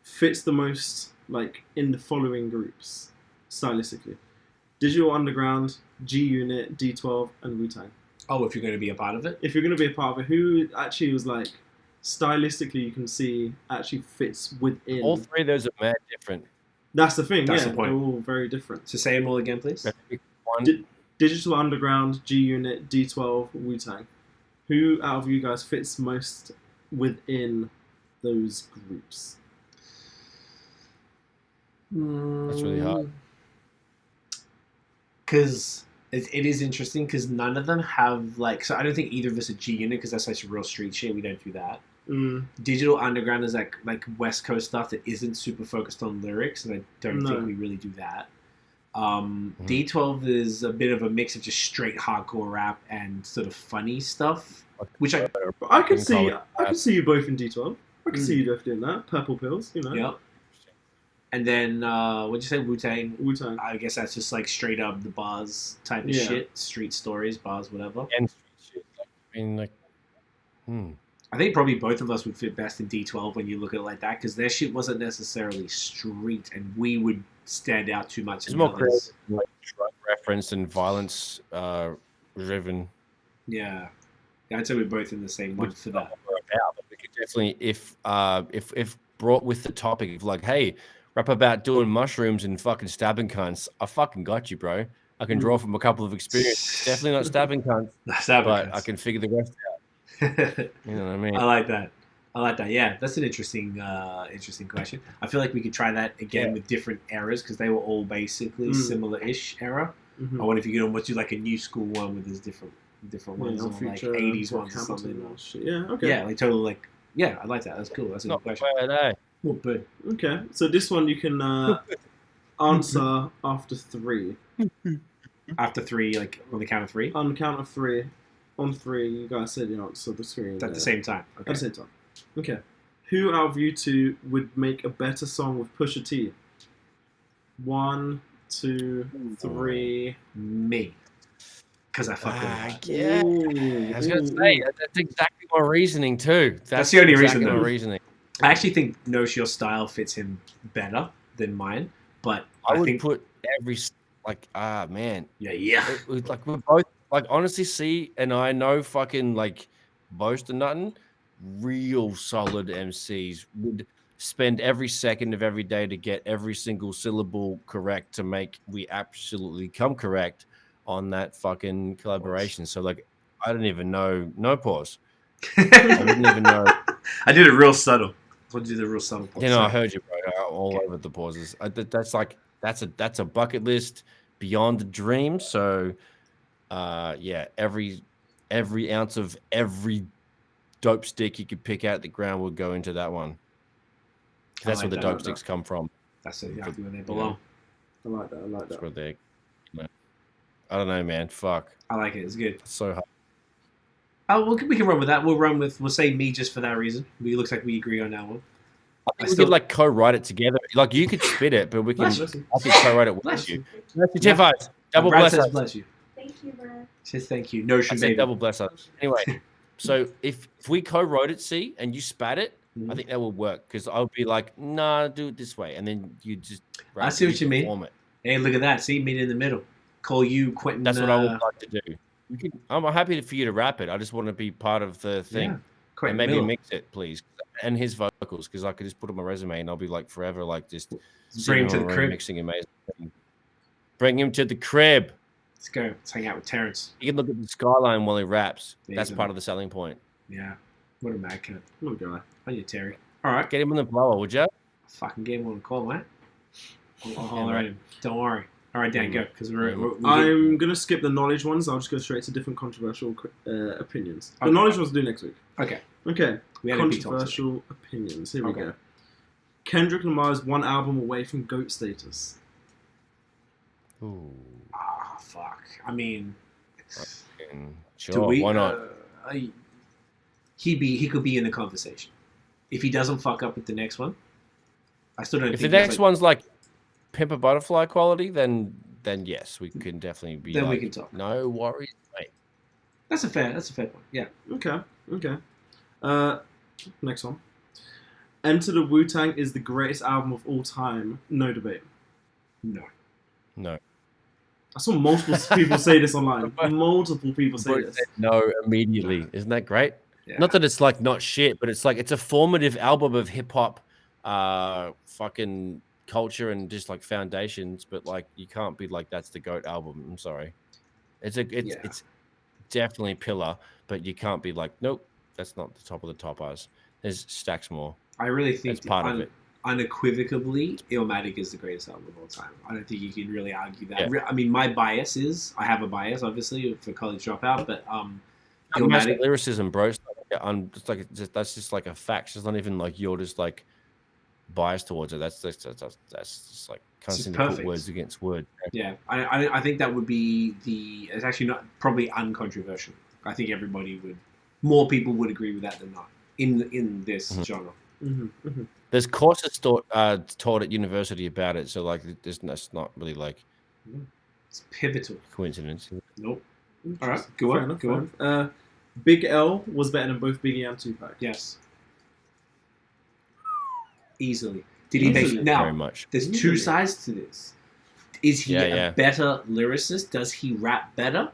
fits the most, like, in the following groups, stylistically? Digital Underground, G-Unit, D12, and Wu-Tang. Oh, if you're going to be a part of it? If you're going to be a part of it, who actually was like, stylistically you can see actually fits within... All three of those are mad different. That's the thing, That's the point. They're all very different. So say them all again, please. Digital Underground, G-Unit, D12, Wu-Tang. Who out of you guys fits most within those groups? That's really hard. Because it is interesting because none of them have like... So I don't think either of us are G-Unit because that's like real street shit. We don't do that. Digital Underground is like West Coast stuff that isn't super focused on lyrics, and I don't think we really do that. D12 is a bit of a mix of just straight hardcore rap and sort of funny stuff, which I can see you both in D12. I can see you both doing that. Purple Pills, Yep. And then what'd you say, Wu-Tang? Wu-Tang. I guess that's just like straight up the bars type of shit, street stories, bars, whatever. And street shit. I think probably both of us would fit best in D12 when you look at it like that, because their shit wasn't necessarily street, and we would stand out too much. It's more creative, like drug reference and violence driven. Yeah, I'd say we're both in the same one for that. But we could definitely, if brought with the topic of like, hey, rap about doing mushrooms and fucking stabbing cunts, I fucking got you, bro. I can draw from a couple of experiences. Definitely not stabbing cunts, but I can figure the rest out. You know what I mean? I like that. Yeah, that's an interesting question. I feel like we could try that again with different eras because they were all basically similar-ish era. I wonder if you could almost do like a new school one with these different ones, or like 80s ones or something. Yeah, okay. Yeah, like totally like, yeah, I like that. That's cool. That's a good question. Not bad. Okay, so this one you can answer after 3. After 3, like on the count of 3? On the count of 3. On 3, you guys said the answer the screen. At the same time. Okay. At the same time. Okay. Who out of you two would make a better song with Pusha T? 1, 2, 3. Me. because I fuck with him. Yeah. Ooh, I was going to ooh, say, ooh. that's exactly my reasoning too. That's the only reason, my though. reasoning. I actually think Nosh, your style fits him better than mine, but I would think put every man. yeah. Like we're both like honestly, C and I know fucking like boast and nothing. Real solid MCs would spend every second of every day to get every single syllable correct to make we absolutely come correct on that fucking collaboration. So like, I don't even know. No pause. I wouldn't even know. I did it real subtle. I do the real subtle pause. You know, I heard you, bro. All over the pauses. That's a bucket list beyond a dream. So, yeah, every ounce of every dope stick you could pick out the ground would go into that one. That's where the dope sticks come from. That's exactly where they belong. I like that. That's where they. I don't know, man. Fuck. I like it. It's good. It's so hard. Oh, we can run with that. We'll say me just for that reason. It looks like we agree on that one. I think we could like co-write it together. Like you could spit it, but we can. I think co-write it with you. Double bless us. Bless you. Thank you, Brad. Says thank you. No, she said double bless us. Anyway, so if we co-wrote it, C, and you spat it, I think that will work because I would be like, nah, do it this way, and then you just. I see what you mean. Hey, look at that. See, meet in the middle. Call you Quentin. That's what I would like to do. I'm happy for you to rap it. I just want to be part of the thing. Yeah. And maybe mix it, please. And his vocals, because I could just put on my resume and I'll be like forever, like just bring him to the crib, mixing amazing. Bring him to the crib. Let's go. Let's hang out with Terrence. He can look at the skyline while he raps. There That's part of the selling point. Yeah. What a mad cat. What a guy. On you, Terry. All right. Get him on the blower, would you? Fucking get him on the call, mate. I'll holler at him. Don't worry. All right, Dan, go. Because I'm going to skip the knowledge ones. I'll just go straight to different controversial opinions. The knowledge ones we'll do next week. Okay. We controversial opinions. Here we go. Kendrick Lamar's one album away from GOAT status. Ooh. Ah, fuck. I mean, sure. Why not? He could be in the conversation if he doesn't fuck up with the next one. I still don't. If the next one's like Pimp a Butterfly quality, then yes, we can definitely be. Then we can talk. No worries, mate. That's a fair point. Yeah. Okay. Next one. Enter the Wu-Tang is the greatest album of all time. No debate. No. I saw multiple people say this online. Multiple people say this. No, immediately. Isn't that great? Yeah. Not that it's like not shit, but it's like it's a formative album of hip hop, fucking culture and just like foundations. But like you can't be like that's the GOAT album. I'm sorry. It's definitely pillar, but you can't be like nope, that's not the top of the toppers. There's stacks more. I really think that's part of it. Unequivocally, Illmatic is the greatest album of all time. I don't think you can really argue that. Yeah. I mean, my bias is I have a bias, obviously, for College Dropout, but Illmatic lyricism, bro. That's just like a fact. It's not even like you're just like biased towards it. That's just like constantly put words against words. Yeah, I think that would be it's actually not probably uncontroversial. I think more people would agree with that than not in this genre. There's courses taught at university about it, so like that's not really like it's pivotal coincidence. Nope. All right, go on. Big L was better than both Biggie and Tupac. Yes, easily. Did he make now? Very much. There's two sides to this. Is he a better lyricist? Does he rap better?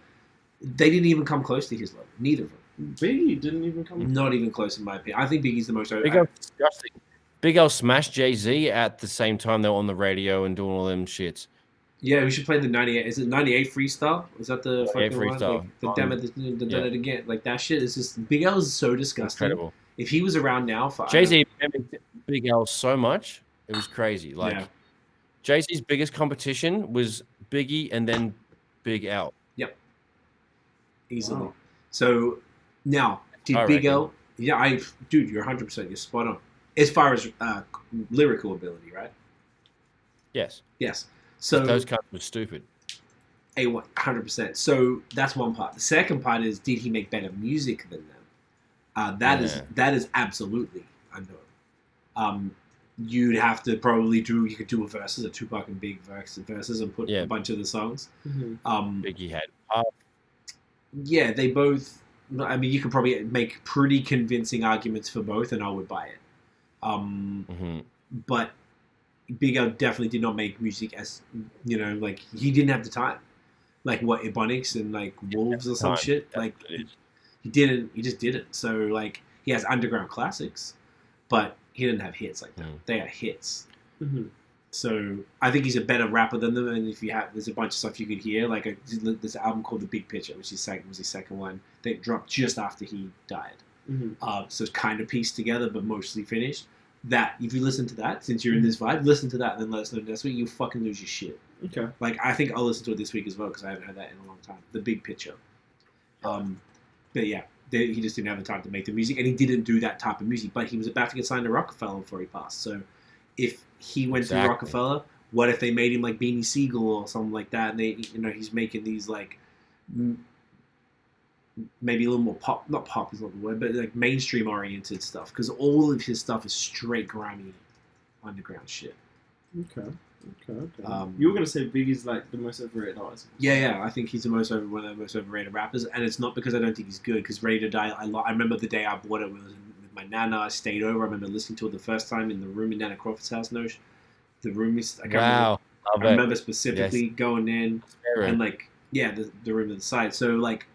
They didn't even come close to his level. Neither of them. Biggie didn't even come. Not even close in my opinion. I think Biggie's the most. Big L disgusting. Big L smashed Jay-Z at the same time they were on the radio and doing all them shits. Yeah, we should play the 98. Is it 98 freestyle? Is that the fucking freestyle? Like, the damn it, done it again. Like that shit is just Big L is so disgusting. Incredible. If he was around now, for Jay-Z Big L so much, it was crazy. Like Jay-Z's biggest competition was Biggie and then Big L. Yep. Easily. Wow. So now did I Big reckon. L? Yeah, dude, you're 100%. You're spot on. As far as lyrical ability, right? Yes. So those cuts were stupid. 100%. So that's one part. The second part is, did he make better music than them? That is absolutely unknown. You'd have to probably you could do a Tupac and Big verses and put a bunch of the songs. Biggie had Puff. yeah, they both. I mean, you could probably make pretty convincing arguments for both, and I would buy it. But Big L definitely did not make music as like he didn't have the time, like what Ebonics and like Wolves or some shit. Like he didn't. He just didn't. So like he has underground classics, but he didn't have hits like that. They are hits. So I think he's a better rapper than them. And if you have, there's a bunch of stuff you could hear. Like there's an album called The Big Picture, which was his second one. That dropped just after he died. So it's kind of pieced together, but mostly finished. That if you listen to that, since you're in this vibe, listen to that and then let us know next week. You'll fucking lose your shit. Okay. Like I think I'll listen to it this week as well because I haven't heard that in a long time. The Big Picture. But yeah, he just didn't have the time to make the music, and he didn't do that type of music. But he was about to get signed to Rockefeller before he passed. So if he went to Rockefeller, what if they made him like Beanie Siegel or something like that? And they, he's making these like maybe a little more not pop is not the word, but like mainstream oriented stuff. Because all of his stuff is straight grimy underground shit. Okay. You were gonna say Biggie's like the most overrated artist. Yeah. I think he's one of the most overrated rappers, and it's not because I don't think he's good. Because Ready to Die, I remember the day I bought it with my nana. I stayed over. I remember listening to it the first time in the room in Nana Crawford's house. The room is. I remember specifically going in and like the room to the side. So like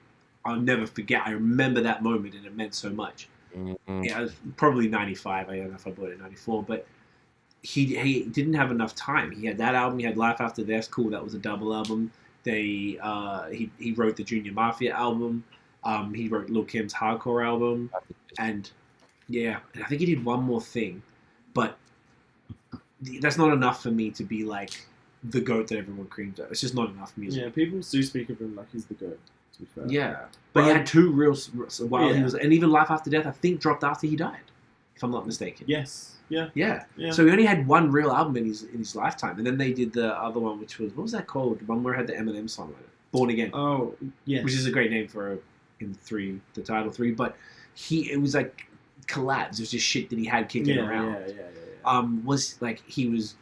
I'll never forget. I remember that moment, and it meant so much. Yeah, it was probably 95. I don't know if I bought it in 94, but. He didn't have enough time. He had that album. He had Life After Death. Cool, that was a double album. He wrote the Junior Mafia album. He wrote Lil' Kim's Hardcore album, and I think he did one more thing, but that's not enough for me to be like the GOAT that everyone creams out. It's just not enough music. Yeah, people do speak of him like he's the GOAT. To be fair. Yeah, but he had two real while he was, and even Life After Death I think dropped after he died, if I'm not mistaken. Yes. Yeah. So he only had one real album in his lifetime, and then they did the other one, which was, what was that called? The one where it had the Eminem song on it, Born Again. Oh, yes. Which is a great name for the title 3. But it was like collabs. It was just shit that he had kicking around. Was like he was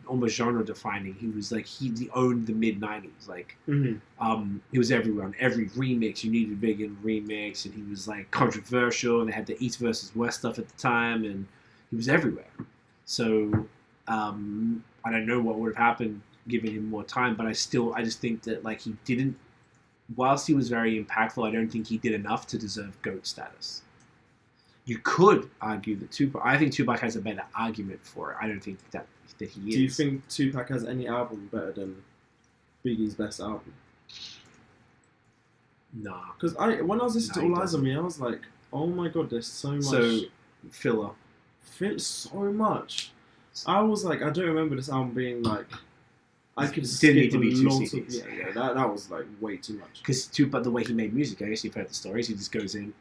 almost genre defining. He was like he owned the mid '90s. Like he was everywhere on every remix. You needed a big remix, and he was like controversial. And they had the East versus West stuff at the time, and he was everywhere. So I don't know what would have happened given him more time, but I just think that like he didn't, whilst he was very impactful, I don't think he did enough to deserve GOAT status. You could argue that I think Tupac has a better argument for it. I don't think that he is. Do you think Tupac has any album better than Biggie's best album? Nah. Because when I was listening to All Eyes on Me, I was like, oh my god, there's so much. So, filler. So much. I was like, I don't remember this album being like. I could didn't need to be 2 CDs. CDs. That was like way too much. Because Tupac, the way he made music, I guess you've heard the stories. He just goes in,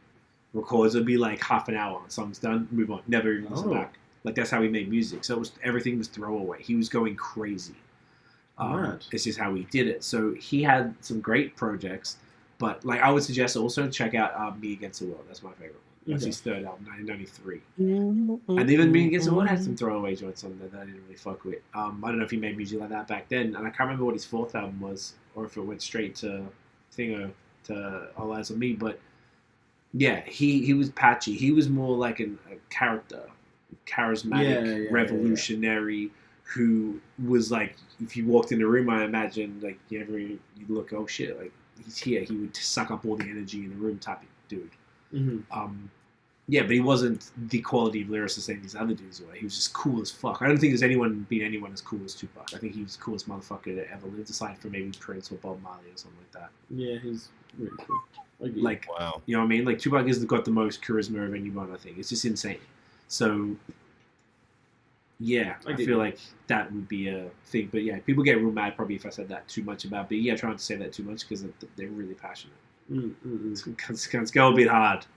records. It'll be like half an hour. Song's done. Move on. Never even listen back. Like that's how he made music. So everything was throwaway. He was going crazy. It's just how he did it. So he had some great projects, but like I would suggest also check out Me Against the World. That's my favorite one. That's his third album, 1993. And even Me Against the World had some throwaway joints on there that I didn't really fuck with. I don't know if he made music like that back then, and I can't remember what his fourth album was, or if it went straight to All Eyes on Me. But yeah, he was patchy. He was more like a character, charismatic, revolutionary, who was like, if you walked in the room, I imagine like you'd look, oh shit, like he's here. He would suck up all the energy in the room, type of dude. But he wasn't the quality of lyricist that these other dudes were. He was just cool as fuck. I don't think there's anyone as cool as Tupac. I think he was the coolest motherfucker that ever lived, aside from maybe Prince or Bob Marley or something like that. Yeah, he's really cool. Like, wow. You know what I mean? Like, Tupac has got the most charisma of anyone, I think. It's just insane. So, yeah, I feel like that would be a thing. But yeah, people get real mad probably if I said that too much about Biggie. I try not to say that too much because they're really passionate. It's going a bit hard.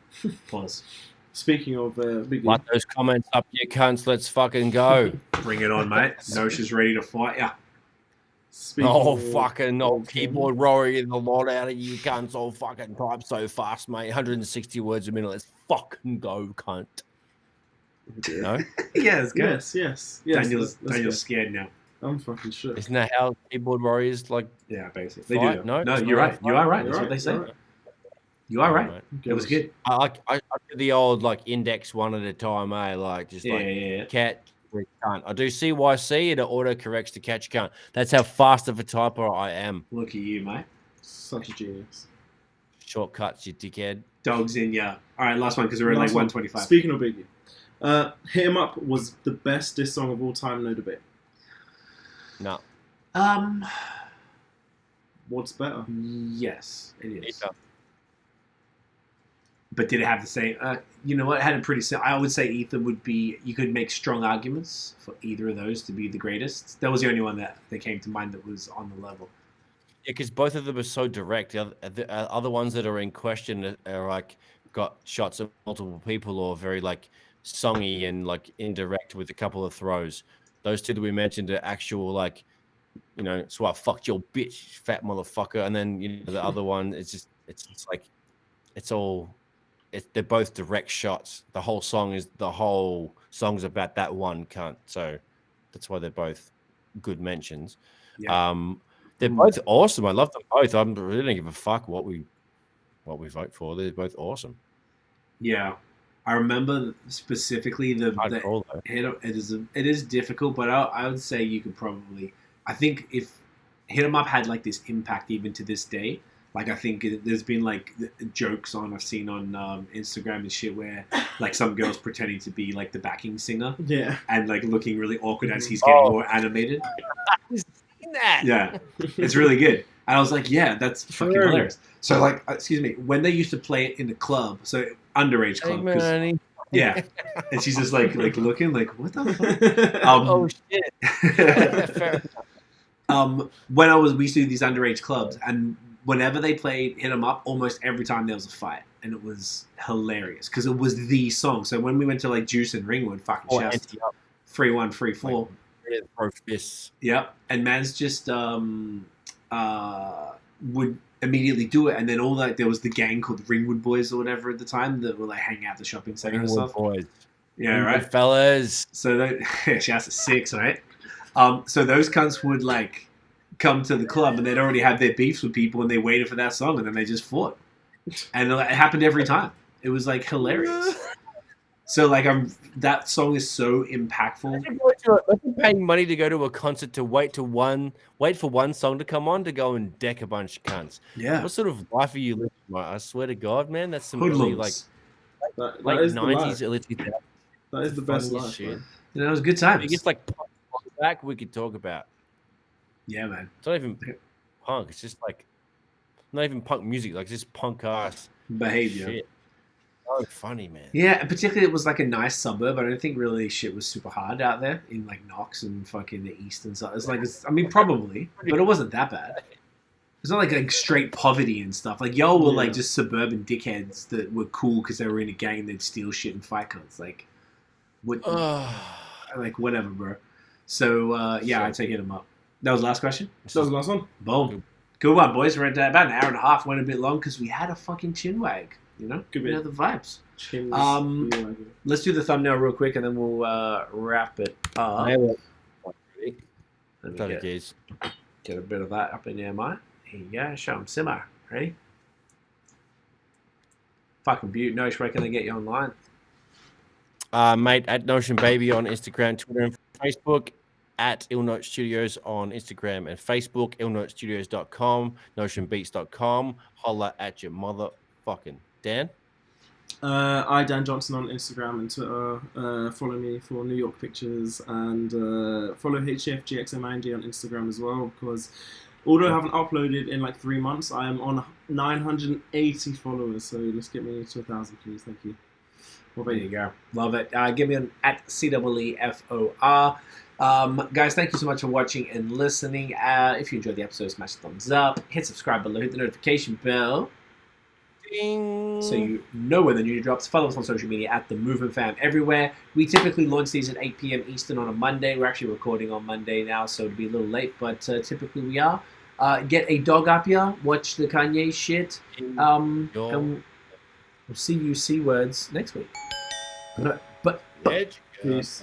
Pause. Speaking of Biggie, light those comments up, you cunts. Let's fucking go. Bring it on, mate. Nosh's ready to fight. Yeah. Keyboard roaring the lot out of you cunts. All fucking type so fast, mate. 160 words a minute. Let's fucking go, cunt. No? Yeah, it's good. Yes. Daniel's scared now. I'm fucking sure. Isn't that how keyboard warriors like? Yeah, basically. They do. No, you're right. You are right. That's what they say. You are right. Right. It was good. I did the old like index one at a time, like just cat. Cunt. I do CYC and it auto corrects to catch cunt. That's how fast of a typer I am. Look at you, mate. Such a genius. Shortcuts, you dickhead. Dogs in ya. All right, last one because we're at like 125. Speaking of Biggie, Hit 'Em Up was the best diss song of all time, no debate. No. What's better? Yes, it is. Yeah. But did it have the same? You know what? It had a pretty. I would say Ether would be. You could make strong arguments for either of those to be the greatest. That was the only one that came to mind that was on the level. Yeah, because both of them are so direct. The other ones that are in question are like got shots of multiple people or very like songy and like indirect with a couple of throws. Those two that we mentioned are actual like, you know, so I fucked your bitch, fat motherfucker, and then you know the other one it's like it's all. They're both direct shots. The whole song's about that one cunt. So that's why they're both good mentions. Yeah. They're both awesome. I love them both. I really don't give a fuck what we vote for. They're both awesome. Yeah, I remember specifically it is difficult, but I would say you could probably. I think if Hit 'Em Up had like this impact even to this day. Like I think there's been like jokes I've seen on Instagram and shit where like some girls pretending to be like the backing singer, and like looking really awkward as he's getting more animated. I've seen that. Yeah, it's really good. And I was like, yeah, that's fucking hilarious. So like, excuse me, when they used to play it in the club, so underage club, yeah, and she's just like looking like, what the fuck? Oh shit. When we used to do these underage clubs and. Whenever they played Hit 'Em Up, almost every time there was a fight. And it was hilarious. Because it was the song. So when we went to like Juice and Ringwood, fucking shouts. 3-1, 3-4. Like, yep. And man's just would immediately do it. And then there was the gang called the Ringwood Boys or whatever at the time that would like hang out at the shopping center and stuff. Boys. Yeah, Ringwood right? fellas. So shouts at 6, right? So those cunts would like come to the club and they'd already have their beefs with people and they waited for that song and then they just fought. And it happened every time. It was like hilarious. So like that song is so impactful. Imagine paying money to go to a concert to wait for one song to come on to go and deck a bunch of cunts. Yeah. What sort of life are you living? I swear to God, man, that's some Hoodlums. really like late 90s, early 2000s. That is the best life. Shit. You know, it was good times. It's like back we could talk about. Yeah, man. It's not even punk. It's just like not even punk music. Like just punk ass behavior. Shit. So funny, man. Yeah, and particularly it was like a nice suburb. I don't think really shit was super hard out there in like Knox and fucking the east and stuff. It's like I mean, probably, but it wasn't that bad. It's not like straight poverty and stuff. Like y'all were like just suburban dickheads that were cool because they were in a gang and they'd steal shit and fight cunts. Like what? Like whatever, bro. So I'd say Hit 'Em Up. That was the last question? That was the last one. Boom. Good one, boys. We're at about an hour and a half. Went a bit long because we had a fucking chin wag. You know? Good you know the vibes. Chins, let's do the thumbnail real quick and then we'll wrap it up. Let me get a bit of that up in there, mate. Here you go. Show them simmer. Ready? Fucking beaut. Nosh, where can they get you online? Mate, at Notion Baby on Instagram, Twitter, and Facebook. At IllNote Studios on Instagram and Facebook, illnotestudios.com, notionbeats.com. Holla at your motherfucking Dan. I Dan Johnson on Instagram and Twitter. Follow me for New York pictures and follow HFGXMIND on Instagram as well because although I haven't uploaded in like 3 months, I am on 980 followers. So let's get me to 1,000, please. Thank you. There you go. Love it. Give me an at CEEFOR. Guys, thank you so much for watching and listening. If you enjoyed the episode, smash the thumbs up, hit subscribe below, hit the notification bell. Ding. So you know when the new drops. Follow us on social media at The Movement Fam everywhere. We typically launch these at 8 p.m. Eastern on a Monday. We're actually recording on Monday now, so it'll be a little late, but typically we are. Get a dog up here. Watch the Kanye shit. And we'll see you C-words next week. But peace.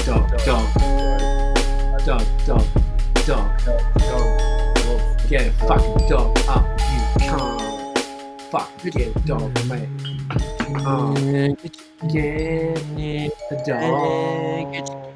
Dog. dog up, you can't. Fuck, get dog, man. Get the dog.